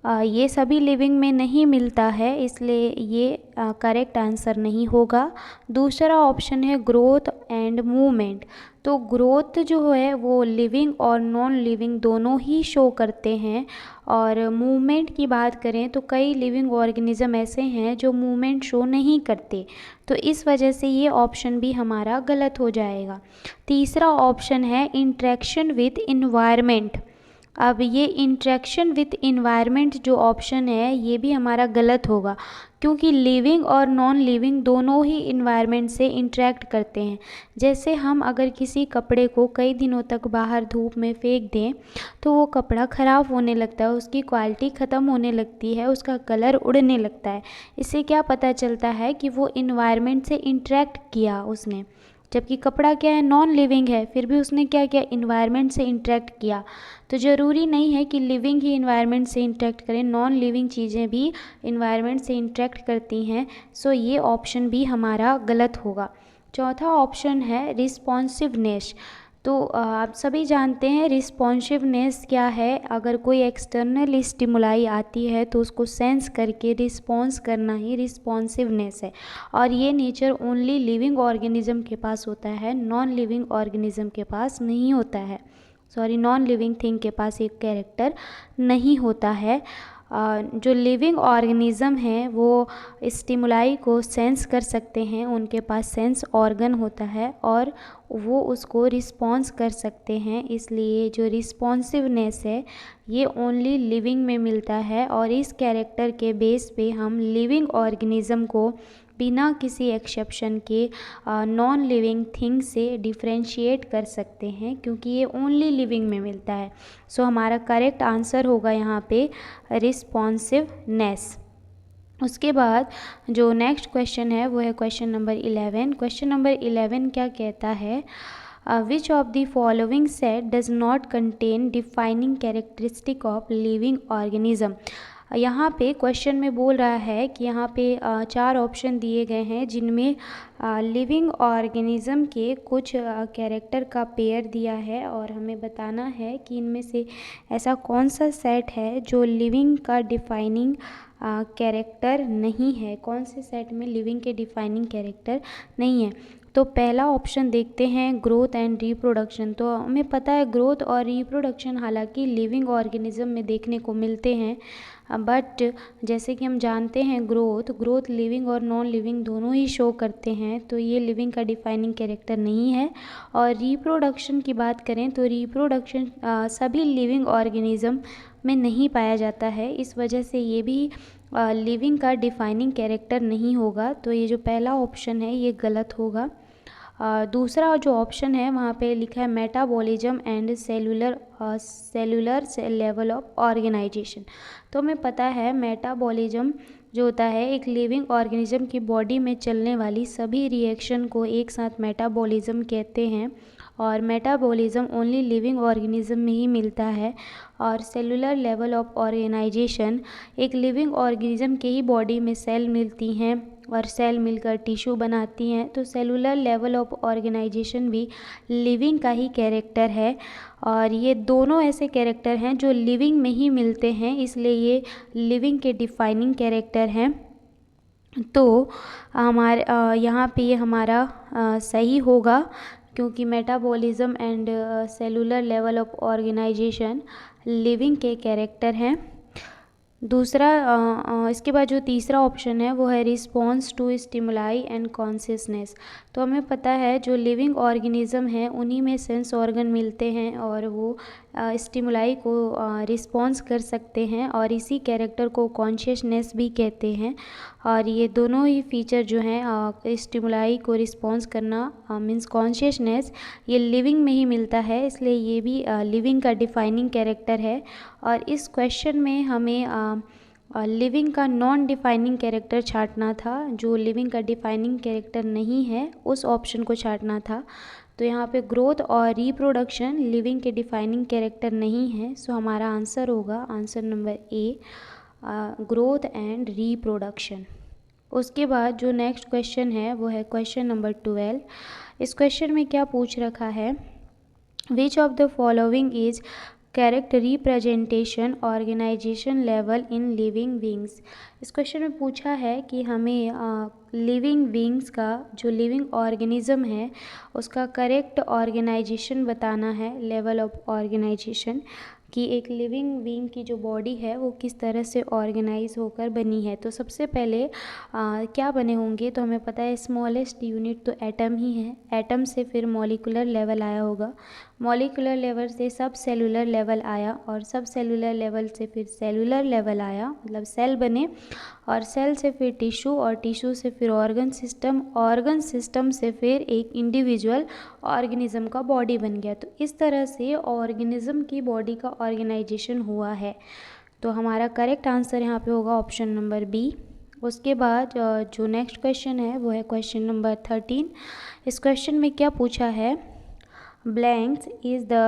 S1: ये सभी लिविंग में नहीं मिलता है, इसलिए ये करेक्ट आंसर नहीं होगा। दूसरा ऑप्शन है ग्रोथ एंड मूवमेंट। तो ग्रोथ जो है वो लिविंग और नॉन लिविंग दोनों ही शो करते हैं। और मूवमेंट की बात करें तो कई लिविंग ऑर्गेनिज्म ऐसे हैं जो मूवमेंट शो नहीं करते। तो इस वजह से ये ऑप्शन भी हमारा गलत हो जाएगा। तीसरा ऑप्शन है इंट्रैक्शन विद इन्वायरमेंट। अब ये इंटरेक्शन विथ इन्वायरमेंट जो ऑप्शन है ये भी हमारा गलत होगा, क्योंकि लिविंग और नॉन लिविंग दोनों ही इन्वायरमेंट से इंटरेक्ट करते हैं। जैसे हम अगर किसी कपड़े को कई दिनों तक बाहर धूप में फेंक दें तो वो कपड़ा ख़राब होने लगता है, उसकी क्वालिटी ख़त्म होने लगती है, उसका कलर उड़ने लगता है। इससे क्या पता चलता है कि वो इन्वायरमेंट से इंटरेक्ट किया उसने। जबकि कपड़ा क्या है, नॉन लिविंग है, फिर भी उसने क्या किया, इन्वायरमेंट से इंटरेक्ट किया। तो ज़रूरी नहीं है कि लिविंग ही इन्वायरमेंट से इंटरेक्ट करें, नॉन लिविंग चीज़ें भी इन्वायरमेंट से इंटरेक्ट करती हैं। सो ये ऑप्शन भी हमारा गलत होगा। चौथा ऑप्शन है रिस्पॉन्सिवनेस। तो आप सभी जानते हैं रिस्पॉन्सिवनेस क्या है। अगर कोई एक्सटर्नल स्टिमुलाई आती है तो उसको सेंस करके रिस्पॉन्स करना ही रिस्पॉन्सिवनेस है। और ये नेचर ओनली लिविंग ऑर्गेनिज्म के पास होता है, नॉन लिविंग ऑर्गेनिज्म के पास नहीं होता है। नॉन लिविंग थिंग के पास एक कैरेक्टर नहीं होता है। जो लिविंग ऑर्गेनिज्म हैं वो स्टिमुलाई को सेंस कर सकते हैं, उनके पास सेंस ऑर्गन होता है और वो उसको रिस्पॉन्स कर सकते हैं। इसलिए जो रिस्पॉन्सिवनेस है ये ओनली लिविंग में मिलता है और इस कैरेक्टर के बेस पे हम लिविंग ऑर्गेनिज्म को बिना किसी एक्सेप्शन के नॉन लिविंग थिंग से डिफरेंशिएट कर सकते हैं, क्योंकि ये ओनली लिविंग में मिलता है। हमारा करेक्ट आंसर होगा यहाँ पे रिस्पॉन्सिवनेस। उसके बाद जो नेक्स्ट क्वेश्चन है वो है क्वेश्चन नंबर 11। क्वेश्चन नंबर 11 क्या कहता है, which of the following set does not contain defining characteristic of living organism. यहाँ पे क्वेश्चन में बोल रहा है कि यहाँ पे 4 ऑप्शन दिए गए हैं जिनमें लिविंग ऑर्गेनिज्म के कुछ कैरेक्टर का पेयर दिया है और हमें बताना है कि इनमें से ऐसा कौन सा सेट है जो लिविंग का डिफाइनिंग कैरेक्टर नहीं है, कौन से सेट में लिविंग के डिफाइनिंग कैरेक्टर नहीं है। तो पहला ऑप्शन देखते हैं, ग्रोथ एंड रिप्रोडक्शन। तो हमें पता है ग्रोथ और रिप्रोडक्शन हालांकि लिविंग ऑर्गेनिज्म में देखने को मिलते हैं, बट जैसे कि हम जानते हैं ग्रोथ लिविंग और नॉन लिविंग दोनों ही शो करते हैं, तो ये लिविंग का डिफाइनिंग कैरेक्टर नहीं है। और रिप्रोडक्शन की बात करें तो रिप्रोडक्शन सभी लिविंग ऑर्गेनिज्म में नहीं पाया जाता है, इस वजह से ये भी लिविंग का डिफाइनिंग कैरेक्टर नहीं होगा। तो ये जो पहला ऑप्शन है ये गलत होगा। दूसरा जो ऑप्शन है वहाँ पे लिखा है metabolism and cellular level of organization. तो हमें पता है मेटाबॉलिज्म जो होता है एक लिविंग ऑर्गेनिज्म की बॉडी में चलने वाली सभी रिएक्शन को एक साथ मेटाबॉलिज्म कहते हैं और मेटाबॉलिज्म ओनली लिविंग ऑर्गेनिज्म में ही मिलता है। और सेलुलर लेवल ऑफ ऑर्गेनाइजेशन एक लिविंग ऑर्गेनिज्म के ही बॉडी में सेल मिलती हैं और सेल मिलकर टिश्यू बनाती हैं, तो सेलुलर लेवल ऑफ ऑर्गेनाइजेशन भी लिविंग का ही कैरेक्टर है। और ये दोनों ऐसे कैरेक्टर हैं जो लिविंग में ही मिलते हैं, इसलिए ये लिविंग के डिफाइनिंग कैरेक्टर हैं। तो हमारे यहाँ पे ये हमारा सही होगा, क्योंकि metabolism and cellular level of organization living के कैरेक्टर हैं। दूसरा इसके बाद जो तीसरा ऑप्शन है वो है response to stimuli and consciousness. तो हमें पता है जो लिविंग ऑर्गेनिज्म है उन्हीं में सेंस ऑर्गन मिलते हैं और वो स्टिमुलाई को रिस्पॉन्स कर सकते हैं और इसी कैरेक्टर को कॉन्शियसनेस भी कहते हैं। और ये दोनों ही फीचर जो हैं स्टिमुलाई को रिस्पॉन्स करना मीन्स कॉन्शियसनेस, ये लिविंग में ही मिलता है, इसलिए ये भी लिविंग का डिफाइनिंग कैरेक्टर है। और इस क्वेश्चन में हमें लिविंग का नॉन डिफाइनिंग कैरेक्टर छांटना था, जो लिविंग का डिफाइनिंग कैरेक्टर नहीं है उस ऑप्शन को छांटना था। तो यहाँ पे ग्रोथ और रिप्रोडक्शन लिविंग के डिफाइनिंग कैरेक्टर नहीं है, सो हमारा आंसर होगा answer number A, growth and reproduction. उसके बाद जो नेक्स्ट क्वेश्चन है वो है क्वेश्चन नंबर 12। इस क्वेश्चन में क्या पूछ रखा है, which of the following is correct representation organization level in living beings. इस क्वेश्चन में पूछा है कि हमें लिविंग बींग्स का जो लिविंग ऑर्गेनिज्म है उसका करेक्ट ऑर्गेनाइजेशन बताना है, लेवल ऑफ ऑर्गेनाइजेशन, कि एक लिविंग बींग की जो बॉडी है वो किस तरह से ऑर्गेनाइज होकर बनी है। तो सबसे पहले क्या बने होंगे, तो हमें पता है स्मॉलेस्ट यूनिट तो एटम ही है, एटम से फिर मॉलिकुलर लेवल आया होगा, मॉलिक्यूलर लेवल से सब सेलुलर लेवल आया और सब सेलुलर लेवल से फिर सेलुलर लेवल आया, मतलब सेल बने, और सेल से फिर टिश्यू और टिश्यू से फिर ऑर्गन सिस्टम से फिर एक इंडिविजुअल ऑर्गेनिज्म का बॉडी बन गया। तो इस तरह से ऑर्गेनिज्म की बॉडी का ऑर्गेनाइजेशन हुआ है। तो हमारा करेक्ट आंसर यहाँ पे होगा ऑप्शन नंबर बी। उसके बाद जो नेक्स्ट क्वेश्चन है वो है क्वेश्चन नंबर 13। इस क्वेश्चन में क्या पूछा है, blanks is the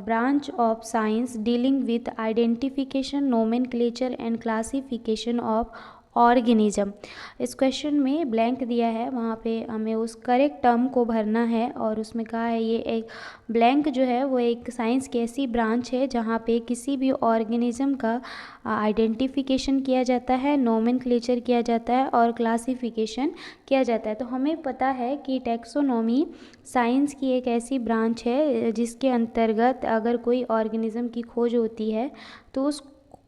S1: branch of science dealing with identification, nomenclature and classification of organism. इस क्वेश्चन में ब्लैंक दिया है, वहाँ पे हमें उस करेक्ट टर्म को भरना है और उसमें कहा है ये एक ब्लैंक जो है वो एक साइंस की ऐसी ब्रांच है जहाँ पे किसी भी ऑर्गेनिज्म का आइडेंटिफिकेशन किया जाता है, नोमेनक्लेचर किया जाता है और क्लासिफिकेशन किया जाता है। तो हमें पता है कि टैक्सोनॉमी साइंस की एक ऐसी ब्रांच है जिसके अंतर्गत अगर कोई ऑर्गेनिज्म की खोज होती है तो उस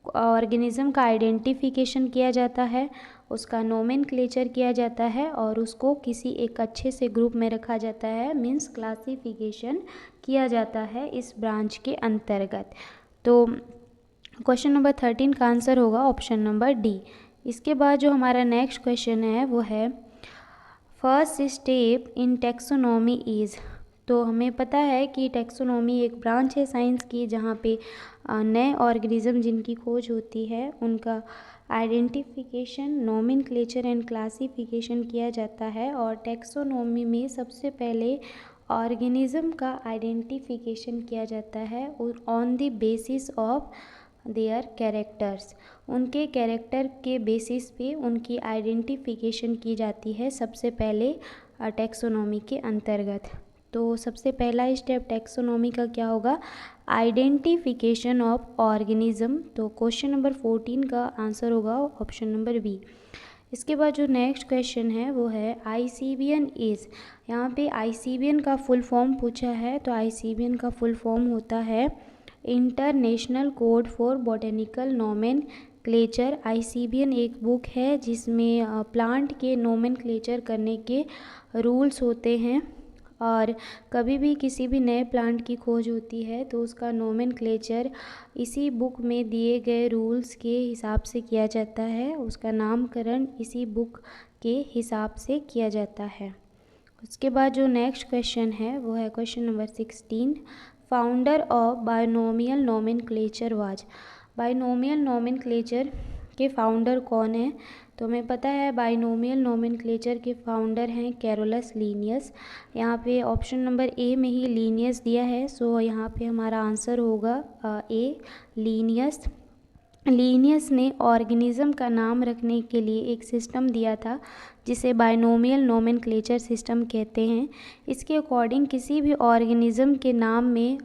S1: ऑर्गेनिज्म का आइडेंटिफिकेशन किया जाता है, उसका नोमेनक्लेचर किया जाता है और उसको किसी एक अच्छे से ग्रुप में रखा जाता है, मीन्स क्लासिफिकेशन किया जाता है इस ब्रांच के अंतर्गत। तो क्वेश्चन नंबर 13 का आंसर होगा ऑप्शन नंबर डी। इसके बाद जो हमारा नेक्स्ट क्वेश्चन है वो है first step in taxonomy is. तो हमें पता है कि टैक्सोनॉमी एक ब्रांच है साइंस की जहाँ पे नए ऑर्गेनिज्म जिनकी खोज होती है उनका आइडेंटिफिकेशन, नोमेनक्लेचर एंड क्लासिफिकेशन किया जाता है। और टैक्सोनॉमी में सबसे पहले ऑर्गेनिज्म का आइडेंटिफिकेशन किया जाता है on the basis of their characters. उनके कैरेक्टर के बेसिस पे उनकी आइडेंटिफिकेशन की जाती है सबसे पहले टैक्सोनॉमी के अंतर्गत। तो सबसे पहला स्टेप टैक्सोनॉमी का क्या होगा, आइडेंटिफिकेशन ऑफ ऑर्गेनिज्म। तो क्वेश्चन नंबर 14 का आंसर होगा ऑप्शन नंबर बी। इसके बाद जो नेक्स्ट क्वेश्चन है वो है ICBN इज़। यहाँ पे ICBN का फुल फॉर्म पूछा है। तो ICBN का फुल फॉर्म होता है international code for botanical nomenclature. ICBN एक बुक है जिसमें प्लांट के नोमेनक्लेचर करने के रूल्स होते हैं और कभी भी किसी भी नए प्लांट की खोज होती है तो उसका नोमेनक्लेचर इसी बुक में दिए गए रूल्स के हिसाब से किया जाता है, उसका नामकरण इसी बुक के हिसाब से किया जाता है। उसके बाद जो नेक्स्ट क्वेश्चन है वो है question number 16। Founder of binomial nomenclature was. Binomial nomenclature के फाउंडर कौन है? तो हमें पता है बायनोमियल नोमेनक्लेचर के फाउंडर हैं कैरोलस लीनियस। यहाँ पे ऑप्शन नंबर ए में ही लीनियस दिया है, सो यहाँ पे हमारा आंसर होगा ए लीनियस। लीनियस ने ऑर्गेनिज्म का नाम रखने के लिए एक सिस्टम दिया था जिसे बायनोमियल नोमेनक्लेचर सिस्टम कहते हैं। इसके अकॉर्डिंग किसी भी ऑर्गेनिज्म के नाम में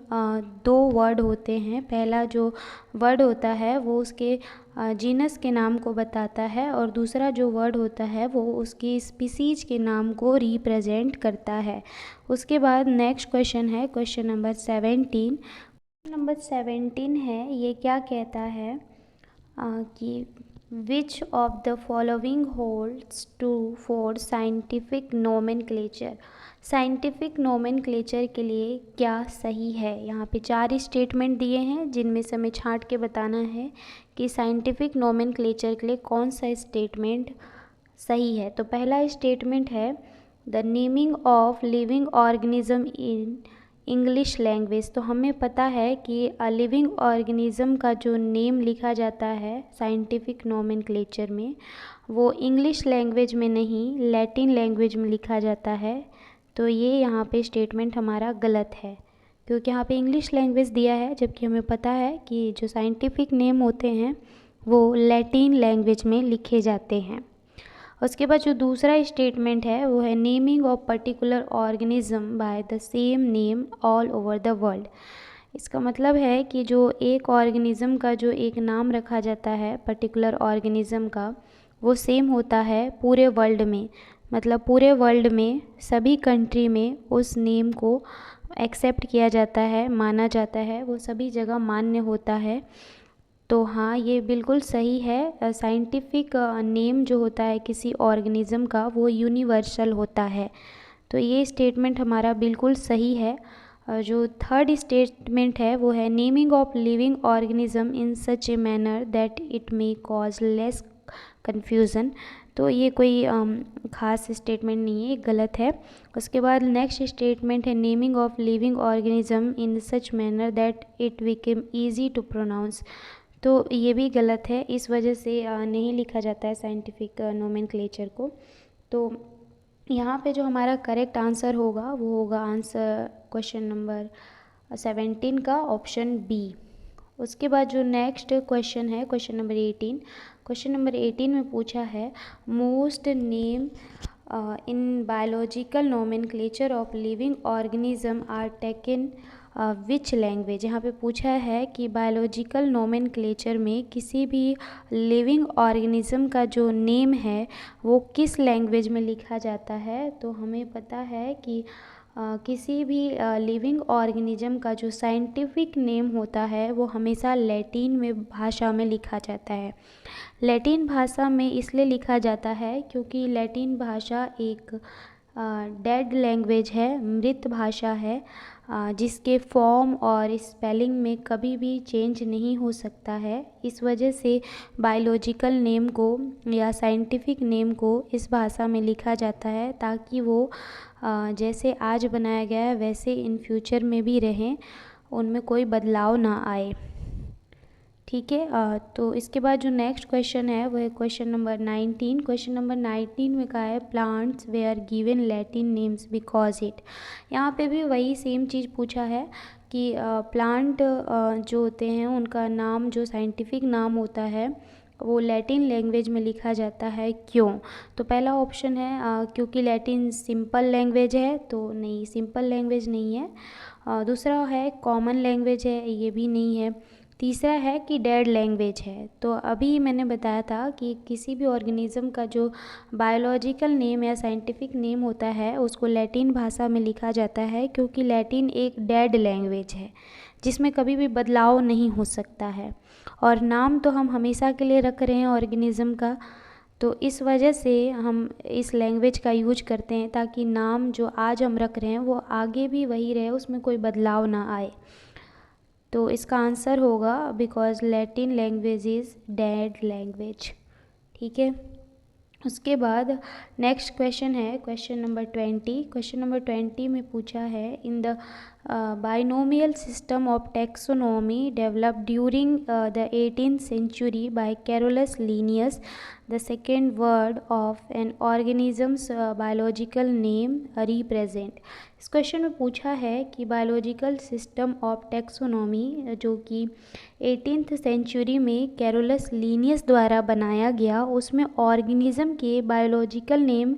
S1: दो वर्ड होते हैं। पहला जो वर्ड होता है वो उसके जीनस के नाम को बताता है और दूसरा जो वर्ड होता है वो उसकी स्पीसीज के नाम को रिप्रेजेंट करता है। उसके बाद नेक्स्ट क्वेश्चन है क्वेश्चन नंबर 17। नंबर 17 है, ये क्या कहता है कि विच of the following holds true for scientific nomenclature. Scientific nomenclature के लिए क्या सही है? यहाँ पे 4 स्टेटमेंट दिए हैं जिनमें से हमें छांट के बताना है कि साइंटिफिक नोमेनक्लेचर के लिए कौन सा स्टेटमेंट सही है। तो पहला स्टेटमेंट है the naming of living organism in English language. तो हमें पता है कि लिविंग ऑर्गेनिज्म का जो नेम लिखा जाता है साइंटिफिक नोमेनक्लेचर में वो इंग्लिश लैंग्वेज में नहीं लैटिन लैंग्वेज में लिखा जाता है। तो ये यहाँ पे स्टेटमेंट हमारा गलत है क्योंकि यहाँ पे इंग्लिश लैंग्वेज दिया है, जबकि हमें पता है कि जो साइंटिफिक नेम होते हैं वो लैटिन लैंग्वेज में लिखे जाते हैं। उसके बाद जो दूसरा स्टेटमेंट है वो है naming of particular organism by the same name all over the world. इसका मतलब है कि जो एक ऑर्गेनिज्म का जो एक नाम रखा जाता है पर्टिकुलर ऑर्गेनिज्म का वो सेम होता है पूरे वर्ल्ड में, मतलब पूरे वर्ल्ड में सभी कंट्री में उस नेम को एक्सेप्ट किया जाता है, माना जाता है, वो सभी जगह मान्य होता है। तो हाँ, ये बिल्कुल सही है। साइंटिफिक नेम जो होता है किसी ऑर्गेनिज्म का वो यूनिवर्सल होता है। तो ये स्टेटमेंट हमारा बिल्कुल सही है। जो थर्ड स्टेटमेंट है वो है naming of living organism in such a manner that it may cause less confusion. तो ये कोई ख़ास स्टेटमेंट नहीं है, गलत है। उसके बाद नेक्स्ट स्टेटमेंट है naming of living organism in such manner that it became easy to pronounce. तो ये भी गलत है, इस वजह से नहीं लिखा जाता है साइंटिफिक नोमेनक्लेचर को। तो यहाँ पे जो हमारा करेक्ट आंसर होगा वो होगा आंसर क्वेश्चन नंबर 17 का ऑप्शन बी। उसके बाद जो नेक्स्ट क्वेश्चन है क्वेश्चन नंबर 18। क्वेश्चन नंबर 18 में पूछा है most name in biological nomenclature of living organism are taken which language. यहाँ पे पूछा है कि बायोलॉजिकल नोमेनक्लेचर में किसी भी लिविंग ऑर्गेनिज्म का जो नेम है वो किस लैंग्वेज में लिखा जाता है। तो हमें पता है कि किसी भी लिविंग ऑर्गेनिज्म का जो साइंटिफिक नेम होता है वो हमेशा लैटिन में भाषा में लिखा जाता है। लैटिन भाषा में इसलिए लिखा जाता है क्योंकि लैटिन भाषा एक डेड लैंग्वेज है, मृत भाषा है, जिसके फॉर्म और स्पेलिंग में कभी भी चेंज नहीं हो सकता है। इस वजह से बायोलॉजिकल नेम को या साइंटिफिक नेम को इस भाषा में लिखा जाता है ताकि वो जैसे आज बनाया गया है वैसे इन फ्यूचर में भी रहें, उनमें कोई बदलाव ना आए। ठीक है, तो इसके बाद जो नेक्स्ट क्वेश्चन है वो है क्वेश्चन नंबर 19। क्वेश्चन नंबर 19 में कहा है plants they are given Latin names because it. यहाँ पे भी वही सेम चीज़ पूछा है कि प्लांट जो होते हैं उनका नाम, जो साइंटिफिक नाम होता है वो लैटिन लैंग्वेज में लिखा जाता है, क्यों। तो पहला ऑप्शन है क्योंकि लैटिन सिंपल लैंग्वेज है, तो नहीं, सिंपल लैंग्वेज नहीं है। दूसरा है कॉमन लैंग्वेज है, ये भी नहीं है। तीसरा है कि डेड लैंग्वेज है। तो अभी मैंने बताया था कि किसी भी ऑर्गेनिज्म का जो बायोलॉजिकल नेम या साइंटिफिक नेम होता है उसको लैटिन भाषा में लिखा जाता है क्योंकि लैटिन एक डेड लैंग्वेज है जिसमें कभी भी बदलाव नहीं हो सकता है, और नाम तो हम हमेशा के लिए रख रहे हैं ऑर्गेनिज्म का, तो इस वजह से हम इस लैंग्वेज का यूज करते हैं ताकि नाम जो आज हम रख रहे हैं वो आगे भी वही रहे, उसमें कोई बदलाव ना आए। तो इसका आंसर होगा because Latin language is dead language. ठीक है, उसके बाद नेक्स्ट क्वेश्चन है क्वेश्चन नंबर 20। क्वेश्चन नंबर 20 में पूछा है in the binomial system of taxonomy developed during the 18th century by Carolus Linnaeus, the second word of an organism's biological name represent। इस question में पूछा है कि बायोलॉजिकल सिस्टम ऑफ टैक्सोनॉमी जो कि 18th सेंचुरी में कैरोलस लीनियस द्वारा बनाया गया, उसमें ऑर्गेनिज्म के बायोलॉजिकल नेम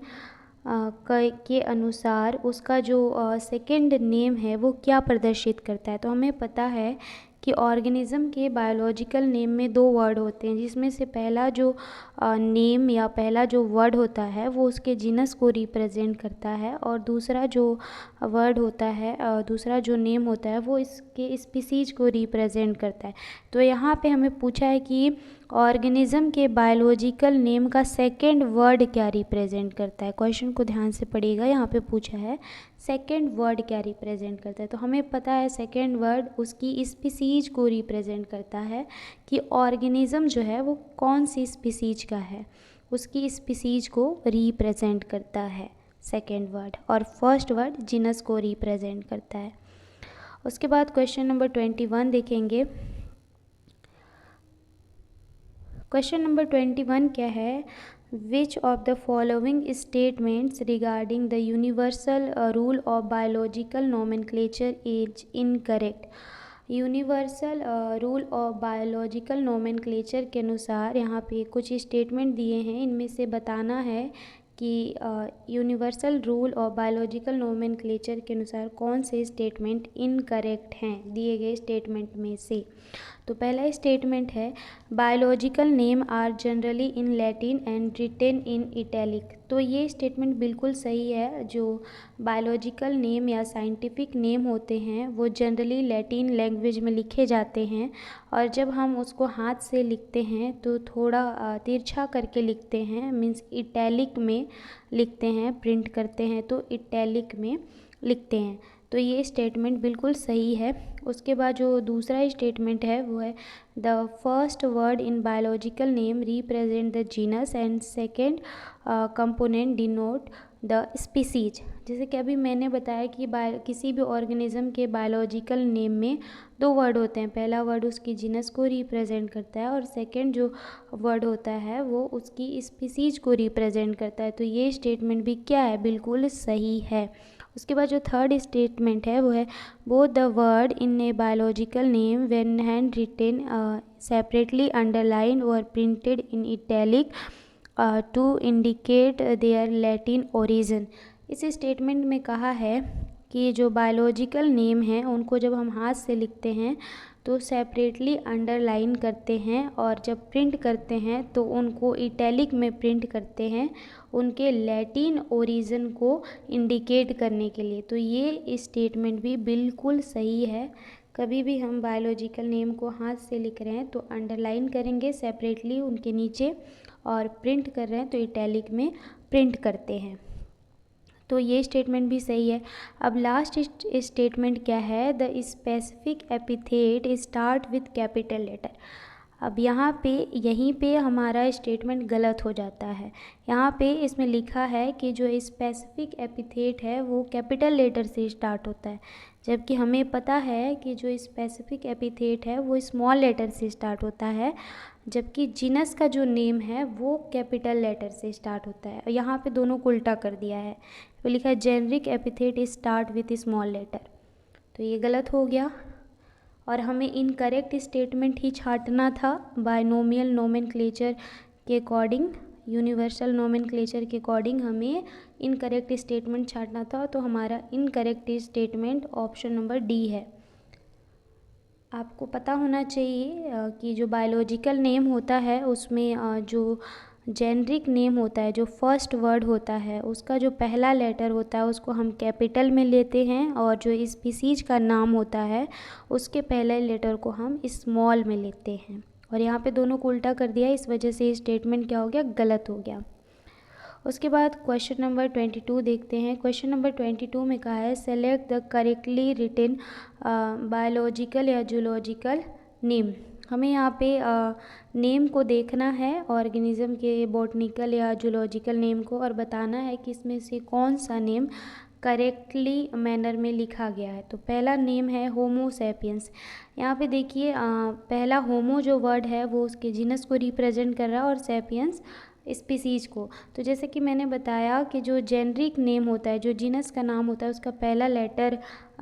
S1: के अनुसार उसका जो सेकंड नेम है वो क्या प्रदर्शित करता है। तो हमें पता है कि ऑर्गेनिज्म के बायोलॉजिकल नेम में दो वर्ड होते हैं, जिसमें से पहला जो नेम या पहला जो वर्ड होता है वो उसके जीनस को रिप्रेजेंट करता है, और दूसरा जो वर्ड होता है, दूसरा जो नेम होता है वो इसके स्पीसीज को रिप्रेजेंट करता है। तो यहाँ पे हमें पूछा है कि ऑर्गेनिज्म के बायोलॉजिकल नेम का सेकंड वर्ड क्या रिप्रेजेंट करता है। क्वेश्चन को ध्यान से पढ़िएगा, यहाँ पे पूछा है सेकंड वर्ड क्या रिप्रेजेंट करता है। तो हमें पता है सेकंड वर्ड उसकी स्पीसीज को रिप्रेजेंट करता है कि ऑर्गेनिज्म जो है वो कौन सी स्पीसीज का है, उसकी स्पीसीज को रिप्रेजेंट करता है सेकंड वर्ड, और फर्स्ट वर्ड जीनस को रिप्रेजेंट करता है। उसके बाद क्वेश्चन नंबर 21 देखेंगे। क्वेश्चन नंबर 21 क्या है, which of the following statements regarding the universal rule of biological nomenclature is incorrect. Universal rule of biological nomenclature के अनुसार यहाँ पे कुछ स्टेटमेंट दिए हैं, इनमें से बताना है कि universal rule of biological nomenclature के अनुसार कौन से स्टेटमेंट इनकरेक्ट हैं दिए गए स्टेटमेंट में से। तो पहला स्टेटमेंट है biological name are generally in Latin and written in italic. तो ये स्टेटमेंट बिल्कुल सही है। जो बायोलॉजिकल नेम या साइंटिफिक नेम होते हैं वो जनरली लैटिन लैंग्वेज में लिखे जाते हैं, और जब हम उसको हाथ से लिखते हैं तो थोड़ा तिरछा करके लिखते हैं, मीन्स इटैलिक में लिखते हैं, प्रिंट करते हैं तो इटैलिक में लिखते हैं। तो ये स्टेटमेंट बिल्कुल सही है। उसके बाद जो दूसरा स्टेटमेंट है वो है the first word in biological name represent the genus and second component denote the species. जैसे कि अभी मैंने बताया कि किसी भी ऑर्गेनिज्म के बायोलॉजिकल नेम में दो वर्ड होते हैं। पहला वर्ड उसकी जीनस को रिप्रेजेंट करता है और सेकंड जो वर्ड होता है वो उसकी स्पीसीज को रिप्रेजेंट करता है। तो ये स्टेटमेंट भी क्या है, बिल्कुल सही है। उसके बाद जो थर्ड स्टेटमेंट है वो है both the word in a biological name when hand written separately underlined और printed in italic to indicate their Latin origin. इस स्टेटमेंट में कहा है कि जो बायोलॉजिकल नेम हैं उनको जब हम हाथ से लिखते हैं तो सेपरेटली अंडरलाइन करते हैं और जब प्रिंट करते हैं तो उनको इटैलिक में प्रिंट करते हैं उनके लैटिन ओरिजिन को इंडिकेट करने के लिए। तो ये स्टेटमेंट भी बिल्कुल सही है। कभी भी हम बायोलॉजिकल नेम को हाथ से लिख रहे हैं तो अंडरलाइन करेंगे सेपरेटली उनके नीचे और प्रिंट कर रहे हैं तो इटैलिक में प्रिंट करते हैं। तो ये स्टेटमेंट भी सही है। अब लास्ट स्टेटमेंट क्या है, the specific epithet start with capital letter. अब यहाँ पे यहीं पे हमारा स्टेटमेंट गलत हो जाता है। यहाँ पे इसमें लिखा है कि जो स्पेसिफिक एपिथेट है वो कैपिटल लेटर से स्टार्ट होता है, जबकि हमें पता है कि जो स्पेसिफिक एपिथेट है वो स्मॉल लेटर से स्टार्ट होता है, जबकि जीनस का जो नेम है वो कैपिटल लेटर से स्टार्ट होता है। यहाँ पे दोनों को उल्टा कर दिया है, तो लिखा है generic epithet start with small letter. तो ये गलत हो गया और हमें इनकरेक्ट स्टेटमेंट ही छांटना था बायनोमियल नोमेनक्लेचर के अकॉर्डिंग, यूनिवर्सल नोमेनक्लेचर के अकॉर्डिंग हमें इनकरेक्ट स्टेटमेंट छांटना था। तो हमारा incorrect statement option number D है। आपको पता होना चाहिए कि जो बायोलॉजिकल नेम होता है उसमें जो जेनरिक नेम होता है, जो फर्स्ट वर्ड होता है उसका जो पहला लेटर होता है उसको हम कैपिटल में लेते हैं और जो स्पीसीज का नाम होता है उसके पहले लेटर को हम स्मॉल में लेते हैं। और यहाँ पे दोनों को उल्टा कर दिया, इस वजह से स्टेटमेंट क्या हो गया, गलत हो गया। उसके बाद क्वेश्चन नंबर 22 देखते हैं। क्वेश्चन नंबर 22 में कहा है select the correctly written biological या जूलॉजिकल नेम। हमें यहाँ पे नेम को देखना है ऑर्गेनिज्म के, बॉटनिकल या जूलॉजिकल नेम को, और बताना है कि इसमें से कौन सा नेम करेक्टली मैनर में लिखा गया है। तो पहला नेम है होमो सैपियंस। यहाँ पे देखिए पहला होमो जो वर्ड है वो उसके जीनस को रिप्रेजेंट कर रहा है और सैपियंस स्पीसीज को। तो जैसे कि मैंने बताया कि जो जेनरिक नेम होता है, जो जीनस का नाम होता है उसका पहला लेटर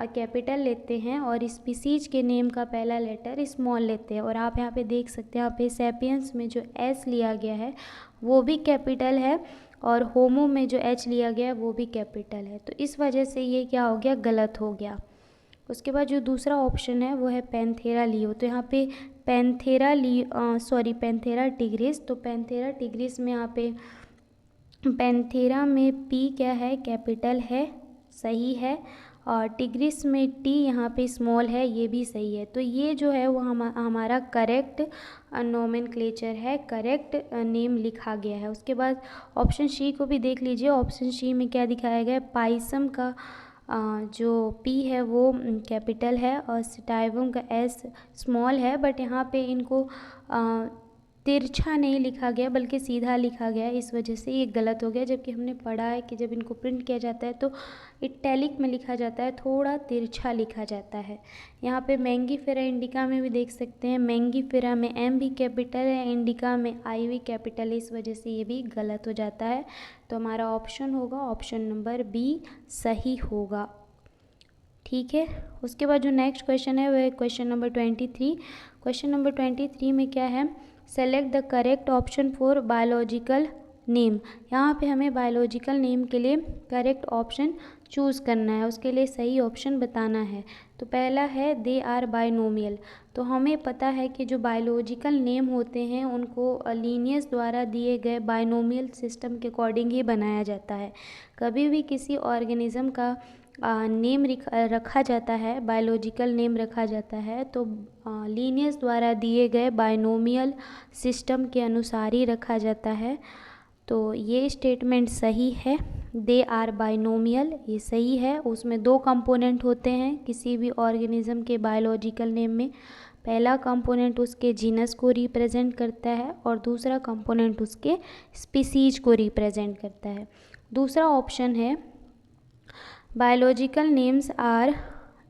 S1: कैपिटल लेते हैं और स्पीसीज के नेम का पहला लेटर स्मॉल लेते हैं। और आप यहाँ पे देख सकते हैं, यहाँ पे सैपियंस में जो एस लिया गया है वो भी कैपिटल है और होमो में जो एच लिया गया है वो भी कैपिटल है। तो इस वजह से ये क्या हो गया, गलत हो गया। उसके बाद जो दूसरा ऑप्शन है वो है पैंथेरा लियो। तो यहाँ पे पैंथेरा टिग्रिस। तो पैंथेरा टिग्रिस में यहाँ पे पैंथेरा में पी क्या है, कैपिटल है, सही है, और टिग्रिस में टी यहाँ पे स्मॉल है, ये भी सही है। तो ये जो है वो हमारा करेक्ट नोमेनक्लेचर है, करेक्ट नेम लिखा गया है। उसके बाद ऑप्शन सी को भी देख लीजिए। ऑप्शन सी में क्या दिखाया गया है, पाइसम का जो पी है वो कैपिटल है और स्टाइवम का एस स्मॉल है, बट यहाँ पे इनको तिरछा नहीं लिखा गया बल्कि सीधा लिखा गया है, इस वजह से ये गलत हो गया। जबकि हमने पढ़ा है कि जब इनको प्रिंट किया जाता है तो इटैलिक में लिखा जाता है, थोड़ा तिरछा लिखा जाता है। यहाँ पे मैंगीफेरा इंडिका में भी देख सकते हैं, मैंगीफेरा में एम भी कैपिटल है, इंडिका में आई भी कैपिटल है, इस वजह से ये भी गलत हो जाता है। तो हमारा ऑप्शन होगा ऑप्शन नंबर बी सही होगा। ठीक है। उसके बाद जो नेक्स्ट क्वेश्चन है वह है क्वेश्चन नंबर 23। क्वेश्चन नंबर 23 में क्या है, select the correct option for biological name. यहाँ पे हमें बायोलॉजिकल नेम के लिए करेक्ट ऑप्शन चूज़ करना है, उसके लिए सही ऑप्शन बताना है। तो पहला है दे आर बायनोमियल। तो हमें पता है कि जो बायोलॉजिकल नेम होते हैं उनको लीनियस द्वारा दिए गए बायनोमियल सिस्टम के अकॉर्डिंग ही बनाया जाता है। कभी भी किसी ऑर्गेनिज्म का नेम रखा जाता है, बायोलॉजिकल नेम रखा जाता है तो लीनियस द्वारा दिए गए बायनोमियल सिस्टम के अनुसार ही रखा जाता है। तो ये स्टेटमेंट सही है। दे आर बाइनोमियल, ये सही है। उसमें 2 कंपोनेंट होते हैं किसी भी ऑर्गेनिज्म के बायोलॉजिकल नेम में। पहला कंपोनेंट उसके जीनस को रिप्रेजेंट करता है और दूसरा कंपोनेंट उसके स्पीसीज को रिप्रेजेंट करता है। दूसरा ऑप्शन है बायोलॉजिकल नेम्स आर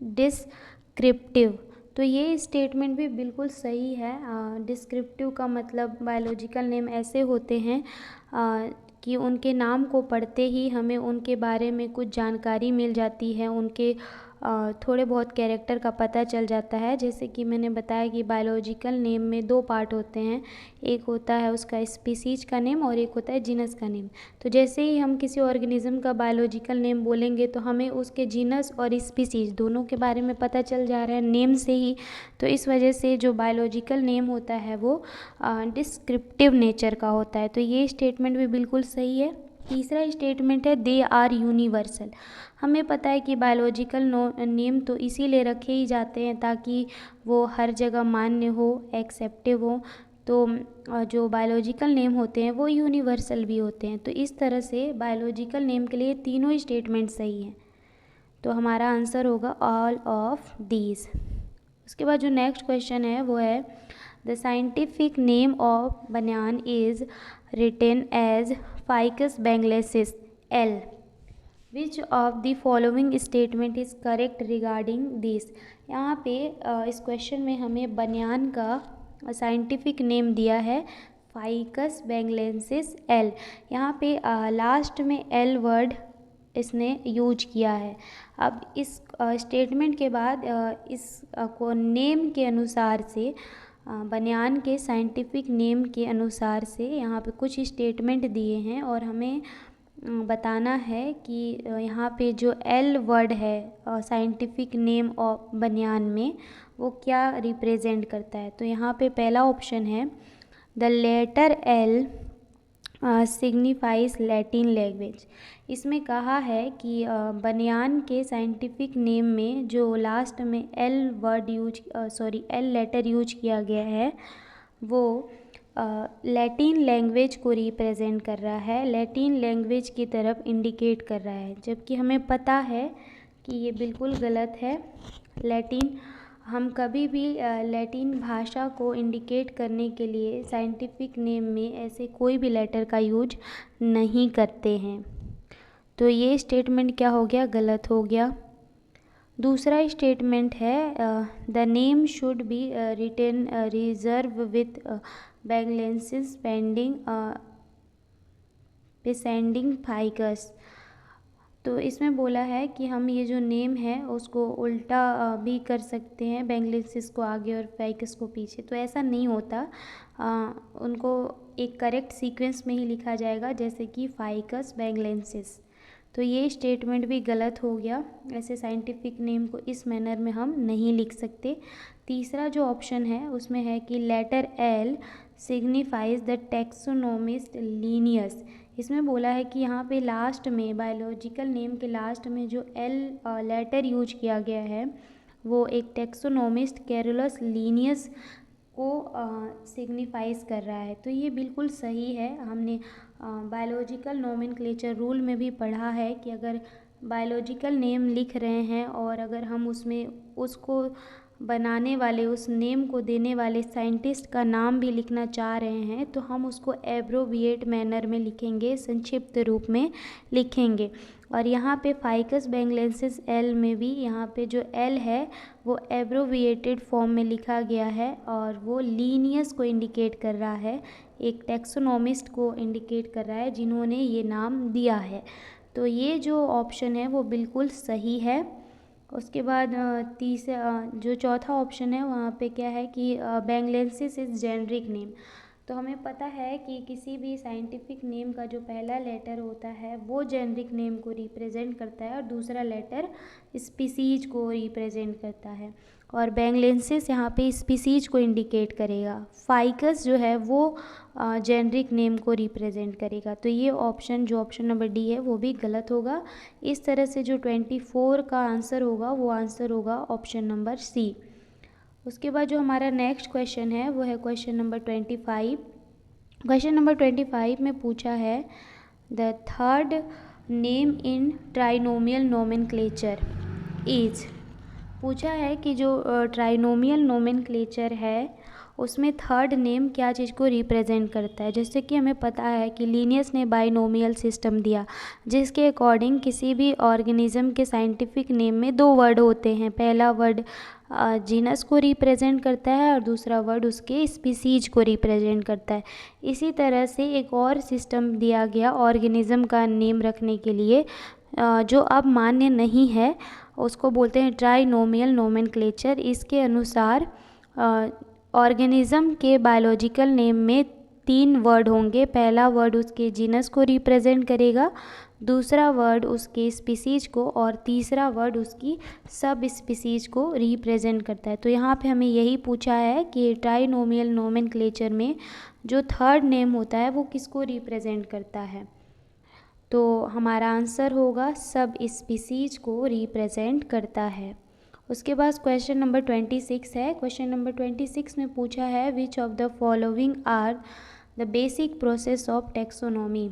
S1: डिस्क्रिप्टिव, तो ये स्टेटमेंट भी बिल्कुल सही है। डिस्क्रिप्टिव का मतलब बायोलॉजिकल नेम ऐसे होते हैं कि उनके नाम को पढ़ते ही हमें उनके बारे में कुछ जानकारी मिल जाती है, उनके थोड़े बहुत कैरेक्टर का पता चल जाता है। जैसे कि मैंने बताया कि बायोलॉजिकल नेम में 2 पार्ट होते हैं, एक होता है उसका स्पीसीज का नेम और एक होता है जीनस का नेम। तो जैसे ही हम किसी ऑर्गेनिज्म का बायोलॉजिकल नेम बोलेंगे तो हमें उसके जीनस और स्पीसीज दोनों के बारे में पता चल जा रहा है नेम से ही। तो इस वजह से जो बायोलॉजिकल नेम होता है वो डिस्क्रिप्टिव नेचर का होता है। तो ये स्टेटमेंट भी बिल्कुल सही है। तीसरा स्टेटमेंट है दे आर यूनिवर्सल। हमें पता है कि बायोलॉजिकल नेम तो इसीलिए रखे ही जाते हैं ताकि वो हर जगह मान्य हो, एक्सेप्टिव हो। तो जो बायोलॉजिकल नेम होते हैं वो यूनिवर्सल भी होते हैं। तो इस तरह से बायोलॉजिकल नेम के लिए तीनों स्टेटमेंट सही हैं। तो हमारा आंसर होगा ऑल ऑफ दीज। उसके बाद जो नेक्स्ट क्वेश्चन है वो है the scientific name of banyan is written as Ficus benghalensis L. Which of the following statement is correct regarding this. यहाँ पे इस क्वेश्चन में हमें बनियान का साइंटिफिक नेम दिया है फाइकस बेंगलेसिस एल। यहाँ पे लास्ट में एल वर्ड इसने यूज किया है। अब इस स्टेटमेंट के बाद इस को नेम के अनुसार से बनियान के साइंटिफिक नेम के अनुसार से यहाँ पे कुछ स्टेटमेंट दिए हैं और हमें बताना है कि यहाँ पे जो एल वर्ड है साइंटिफिक नेम ऑफ बनियान में वो क्या रिप्रेजेंट करता है। तो यहाँ पे पहला ऑप्शन है the letter L signifies Latin language. इसमें कहा है कि बनियान के साइंटिफिक नेम में जो लास्ट में एल लेटर यूज किया गया है वो लैटिन लैंग्वेज को रिप्रेजेंट कर रहा है, लैटिन लैंग्वेज की तरफ इंडिकेट कर रहा है। जबकि हमें पता है कि ये बिल्कुल गलत है। हम कभी भी लैटिन भाषा को इंडिकेट करने के लिए साइंटिफिक नेम में ऐसे कोई भी लेटर का यूज नहीं करते हैं। तो ये स्टेटमेंट क्या हो गया, गलत हो गया। दूसरा स्टेटमेंट है the name should be written reverse with benghalensis preceding Ficus. तो इसमें बोला है कि हम ये जो नेम है उसको उल्टा भी कर सकते हैं, बेंगलेसिस को आगे और फाइकस को पीछे। तो ऐसा नहीं होता, उनको एक करेक्ट सीक्वेंस में ही लिखा जाएगा, जैसे कि फाइकस बेंगलेसिस। तो ये स्टेटमेंट भी गलत हो गया। ऐसे साइंटिफिक नेम को इस मैनर में हम नहीं लिख सकते। तीसरा जो ऑप्शन है उसमें है कि letter L signifies the taxonomist Linnaeus. इसमें बोला है कि यहाँ पे लास्ट में बायोलॉजिकल नेम के लास्ट में जो एल लेटर यूज किया गया है वो एक टैक्सोनोमिस्ट कैरोलस लीनियस को सिग्निफाइज कर रहा है। तो ये बिल्कुल सही है। हमने बायोलॉजिकल नोमेनक्लेचर रूल में भी पढ़ा है कि अगर बायोलॉजिकल नेम लिख रहे हैं और अगर हम उसमें उसको बनाने वाले, उस नेम को देने वाले साइंटिस्ट का नाम भी लिखना चाह रहे हैं तो हम उसको एब्रोविएट मैनर में लिखेंगे, संक्षिप्त रूप में लिखेंगे। और यहाँ पे फाइकस बेंगलेसिस एल में भी यहाँ पे जो एल है वो एब्रोविएटेड फॉर्म में लिखा गया है और वो लीनियस को इंडिकेट कर रहा है, एक टैक्सोनोमिस्ट को इंडिकेट कर रहा है जिन्होंने ये नाम दिया है। तो ये जो ऑप्शन है वो बिल्कुल सही है। उसके बाद जो चौथा ऑप्शन है वहाँ पे क्या है कि बेंगलेसिस इज़ जेनरिक नेम। तो हमें पता है कि किसी भी साइंटिफिक नेम का जो पहला लेटर होता है वो जेनरिक नेम को रिप्रेजेंट करता है और दूसरा लेटर स्पीसीज को रिप्रेजेंट करता है। और बेंगलेसिस यहाँ पे स्पीसीज को इंडिकेट करेगा। फाइकस जो है वो जेनरिक नेम को रिप्रेजेंट करेगा। तो ये ऑप्शन, जो ऑप्शन नंबर डी है वो भी गलत होगा। इस तरह से जो 24 का आंसर होगा वो आंसर होगा ऑप्शन नंबर सी। उसके बाद जो हमारा नेक्स्ट क्वेश्चन है वो है क्वेश्चन नंबर 25। क्वेश्चन नंबर 25 में पूछा है the third name in trinomial nomenclature is. पूछा है कि जो ट्राइनोमियल नोमेनक्लेचर है उसमें थर्ड नेम क्या चीज़ को रिप्रेजेंट करता है। जैसे कि हमें पता है कि लीनियस ने बाइनोमियल सिस्टम दिया, जिसके अकॉर्डिंग किसी भी ऑर्गेनिज्म के साइंटिफिक नेम में दो वर्ड होते हैं। पहला वर्ड जीनस को रिप्रेजेंट करता है और दूसरा वर्ड उसके स्पीसीज को रिप्रेजेंट करता है। इसी तरह से एक और सिस्टम दिया गया ऑर्गेनिज्म का नेम रखने के लिए, जो अब मान्य नहीं है, उसको बोलते हैं ट्राइनोमियल नोमेनक्लेचर। इसके अनुसार ऑर्गेनिज्म के बायोलॉजिकल नेम में 3 वर्ड होंगे। पहला वर्ड उसके जीनस को रिप्रेजेंट करेगा, दूसरा वर्ड उसके स्पीसीज को और तीसरा वर्ड उसकी सब स्पीसीज को रिप्रेजेंट करता है। तो यहाँ पे हमें यही पूछा है कि ट्राइनोमियल नोमेनक्लेचर में जो थर्ड नेम होता है वो किसको रिप्रेजेंट करता है। तो हमारा आंसर होगा सब स्पीसीज को रिप्रेजेंट करता है। उसके बाद क्वेश्चन नंबर 26 है। क्वेश्चन नंबर 26 में पूछा है which of the following are the basic process of taxonomy.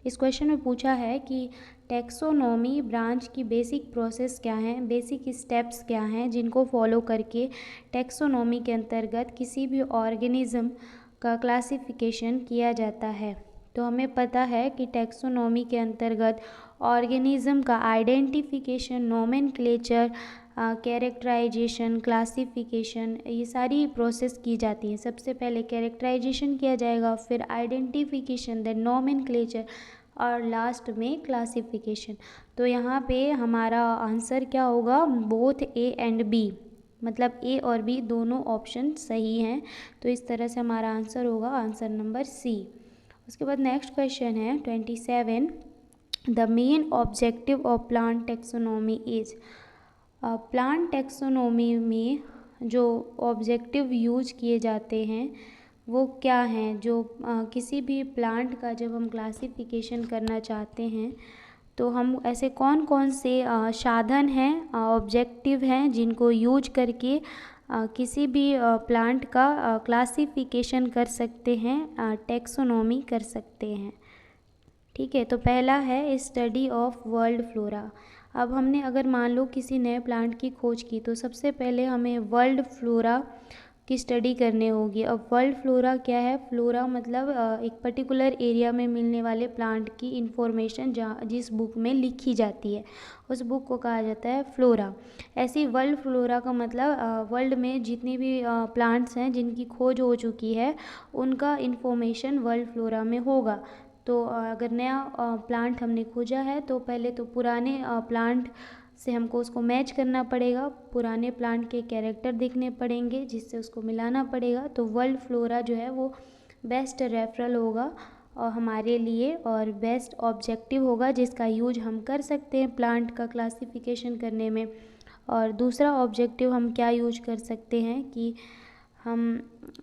S1: इस क्वेश्चन में पूछा है कि टैक्सोनॉमी ब्रांच की बेसिक प्रोसेस क्या हैं, बेसिक स्टेप्स क्या हैं जिनको फॉलो करके टैक्सोनॉमी के अंतर्गत किसी भी ऑर्गेनिज्म का क्लासिफिकेशन किया जाता है। तो हमें पता है कि टैक्सोनॉमी के अंतर्गत ऑर्गेनिज्म का आइडेंटिफिकेशन, नोमेनक्लेचर, कैरेक्टराइजेशन, क्लासिफिकेशन, ये सारी प्रोसेस की जाती है। सबसे पहले कैरेक्टराइजेशन किया जाएगा, फिर आइडेंटिफिकेशन, देन नोमेनक्लेचर और लास्ट में क्लासिफिकेशन। तो यहाँ पे हमारा आंसर क्या होगा, बोथ ए एंड बी, मतलब ए और बी दोनों ऑप्शन सही हैं। तो इस तरह से हमारा आंसर होगा आंसर नंबर सी। उसके बाद नेक्स्ट क्वेश्चन है 27, the main objective of plant taxonomy is. Plant taxonomy में जो ऑब्जेक्टिव यूज किए जाते हैं वो क्या हैं। जो किसी भी प्लांट का जब हम क्लासिफिकेशन करना चाहते हैं तो हम ऐसे कौन कौन से साधन हैं, ऑब्जेक्टिव हैं जिनको यूज करके किसी भी प्लांट का क्लासिफिकेशन कर सकते हैं, टैक्सोनॉमी कर सकते हैं। ठीक है, तो पहला है स्टडी ऑफ वर्ल्ड फ्लोरा। अब हमने अगर मान लो किसी नए प्लांट की खोज की तो सबसे पहले हमें वर्ल्ड फ्लोरा की स्टडी करनी होगी। अब वर्ल्ड फ्लोरा क्या है, फ्लोरा मतलब एक पर्टिकुलर एरिया में मिलने वाले प्लांट की इंफॉर्मेशन जिस बुक में लिखी जाती है उस बुक को कहा जाता है फ्लोरा। ऐसी वर्ल्ड फ्लोरा का मतलब वर्ल्ड में जितनी भी प्लांट्स हैं जिनकी खोज हो चुकी है उनका इंफॉर्मेशन वर्ल्ड फ्लोरा में होगा। तो अगर नया प्लांट हमने खोजा है तो पहले तो पुराने प्लांट से हमको उसको मैच करना पड़ेगा, पुराने प्लांट के कैरेक्टर देखने पड़ेंगे जिससे उसको मिलाना पड़ेगा। तो वर्ल्ड फ्लोरा जो है वो बेस्ट रेफरल होगा और हमारे लिए और बेस्ट ऑब्जेक्टिव होगा जिसका यूज हम कर सकते हैं प्लांट का क्लासिफिकेशन करने में। और दूसरा ऑब्जेक्टिव हम क्या यूज कर सकते हैं कि हम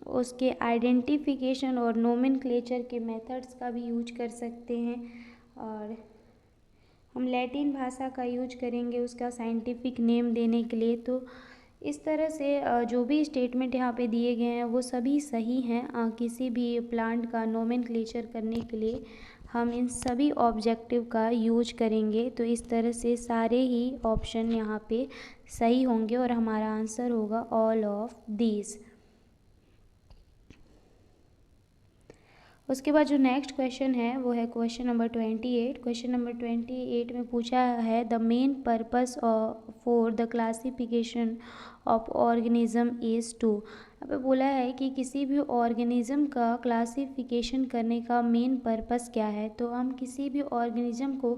S1: उसके आइडेंटिफिकेशन और नोमेनक्लेचर के मेथड्स का भी यूज कर सकते हैं। और हम लैटिन भाषा का यूज करेंगे उसका साइंटिफिक नेम देने के लिए। तो इस तरह से जो भी स्टेटमेंट यहाँ पे दिए गए हैं वो सभी सही हैं। किसी भी प्लांट का नोमेनक्लेचर करने के लिए हम इन सभी ऑब्जेक्टिव का यूज करेंगे। तो इस तरह से सारे ही ऑप्शन यहाँ पे सही होंगे और हमारा आंसर होगा ऑल ऑफ दीज। उसके बाद जो नेक्स्ट क्वेश्चन है वो है क्वेश्चन नंबर 28। क्वेश्चन नंबर 28 में पूछा है the main purpose for the classification of organism is to. अब बोला है कि किसी भी ऑर्गेनिज्म का क्लासिफिकेशन करने का मेन पर्पस क्या है। तो हम किसी भी ऑर्गेनिज्म को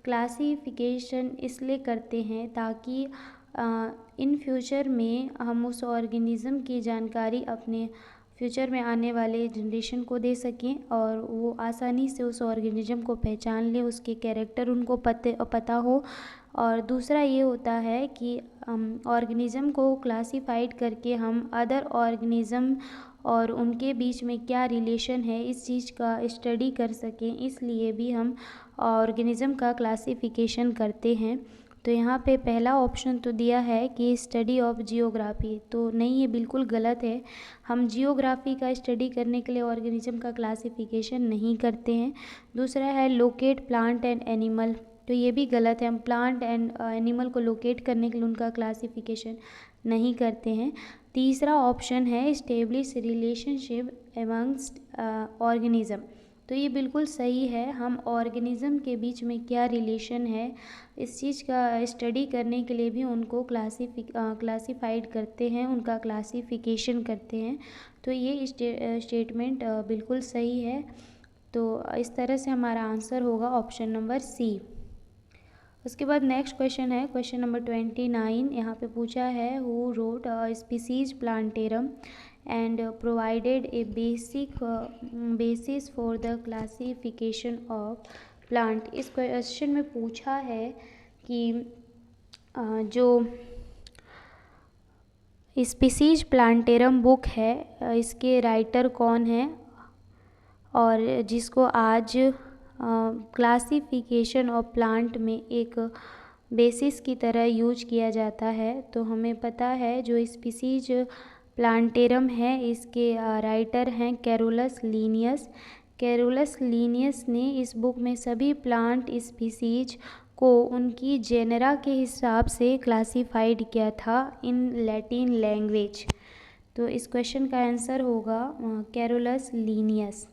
S1: क्लासिफिकेशन इसलिए करते हैं ताकि इन फ्यूचर में हम उस ऑर्गेनिज्म की जानकारी अपने फ्यूचर में आने वाले जनरेशन को दे सकें और वो आसानी से उस ऑर्गेनिज्म को पहचान लें, उसके कैरेक्टर उनको पता हो। और दूसरा ये होता है कि ऑर्गेनिज्म को क्लासिफाइड करके हम अदर ऑर्गेनिज्म और उनके बीच में क्या रिलेशन है इस चीज़ का स्टडी कर सकें, इसलिए भी हम ऑर्गेनिज्म का क्लासिफिकेशन करते हैं। तो यहाँ पे पहला ऑप्शन तो दिया है कि स्टडी ऑफ जियोग्राफी, तो नहीं, ये बिल्कुल गलत है। हम जियोग्राफी का स्टडी करने के लिए ऑर्गेनिज्म का क्लासिफिकेशन नहीं करते हैं। दूसरा है लोकेट प्लांट एंड एनिमल, तो ये भी गलत है। हम प्लांट एंड एनिमल को लोकेट करने के लिए उनका क्लासिफिकेशन नहीं करते हैं। तीसरा ऑप्शन है इस्टेब्लिश रिलेशनशिप एमंगस्ट ऑर्गेनिज्म, तो ये बिल्कुल सही है। हम ऑर्गेनिज्म के बीच में क्या रिलेशन है इस चीज़ का स्टडी करने के लिए भी उनको क्लासिफाइड करते हैं, उनका क्लासिफिकेशन करते हैं। तो ये स्टेटमेंट बिल्कुल सही है। तो इस तरह से हमारा आंसर होगा ऑप्शन नंबर सी। उसके बाद नेक्स्ट क्वेश्चन है क्वेश्चन नंबर 29। यहाँ पे पूछा है who wrote Species Plantarum and provided a basis for the classification of plant. इस क्वेश्चन में पूछा है कि जो स्पीसीज प्लांटेरम बुक है इसके राइटर कौन है और जिसको आज क्लासिफिकेशन ऑफ प्लांट में एक बेसिस की तरह यूज किया जाता है। तो हमें पता है जो स्पीसीज प्लांटेरम है इसके राइटर हैं कैरोलस लीनियस। कैरोलस लीनियस ने इस बुक में सभी प्लांट स्पीसीज को उनकी जेनरा के हिसाब से क्लासिफाइड किया था इन लैटिन लैंग्वेज। तो इस क्वेश्चन का आंसर होगा कैरोलस लीनियस।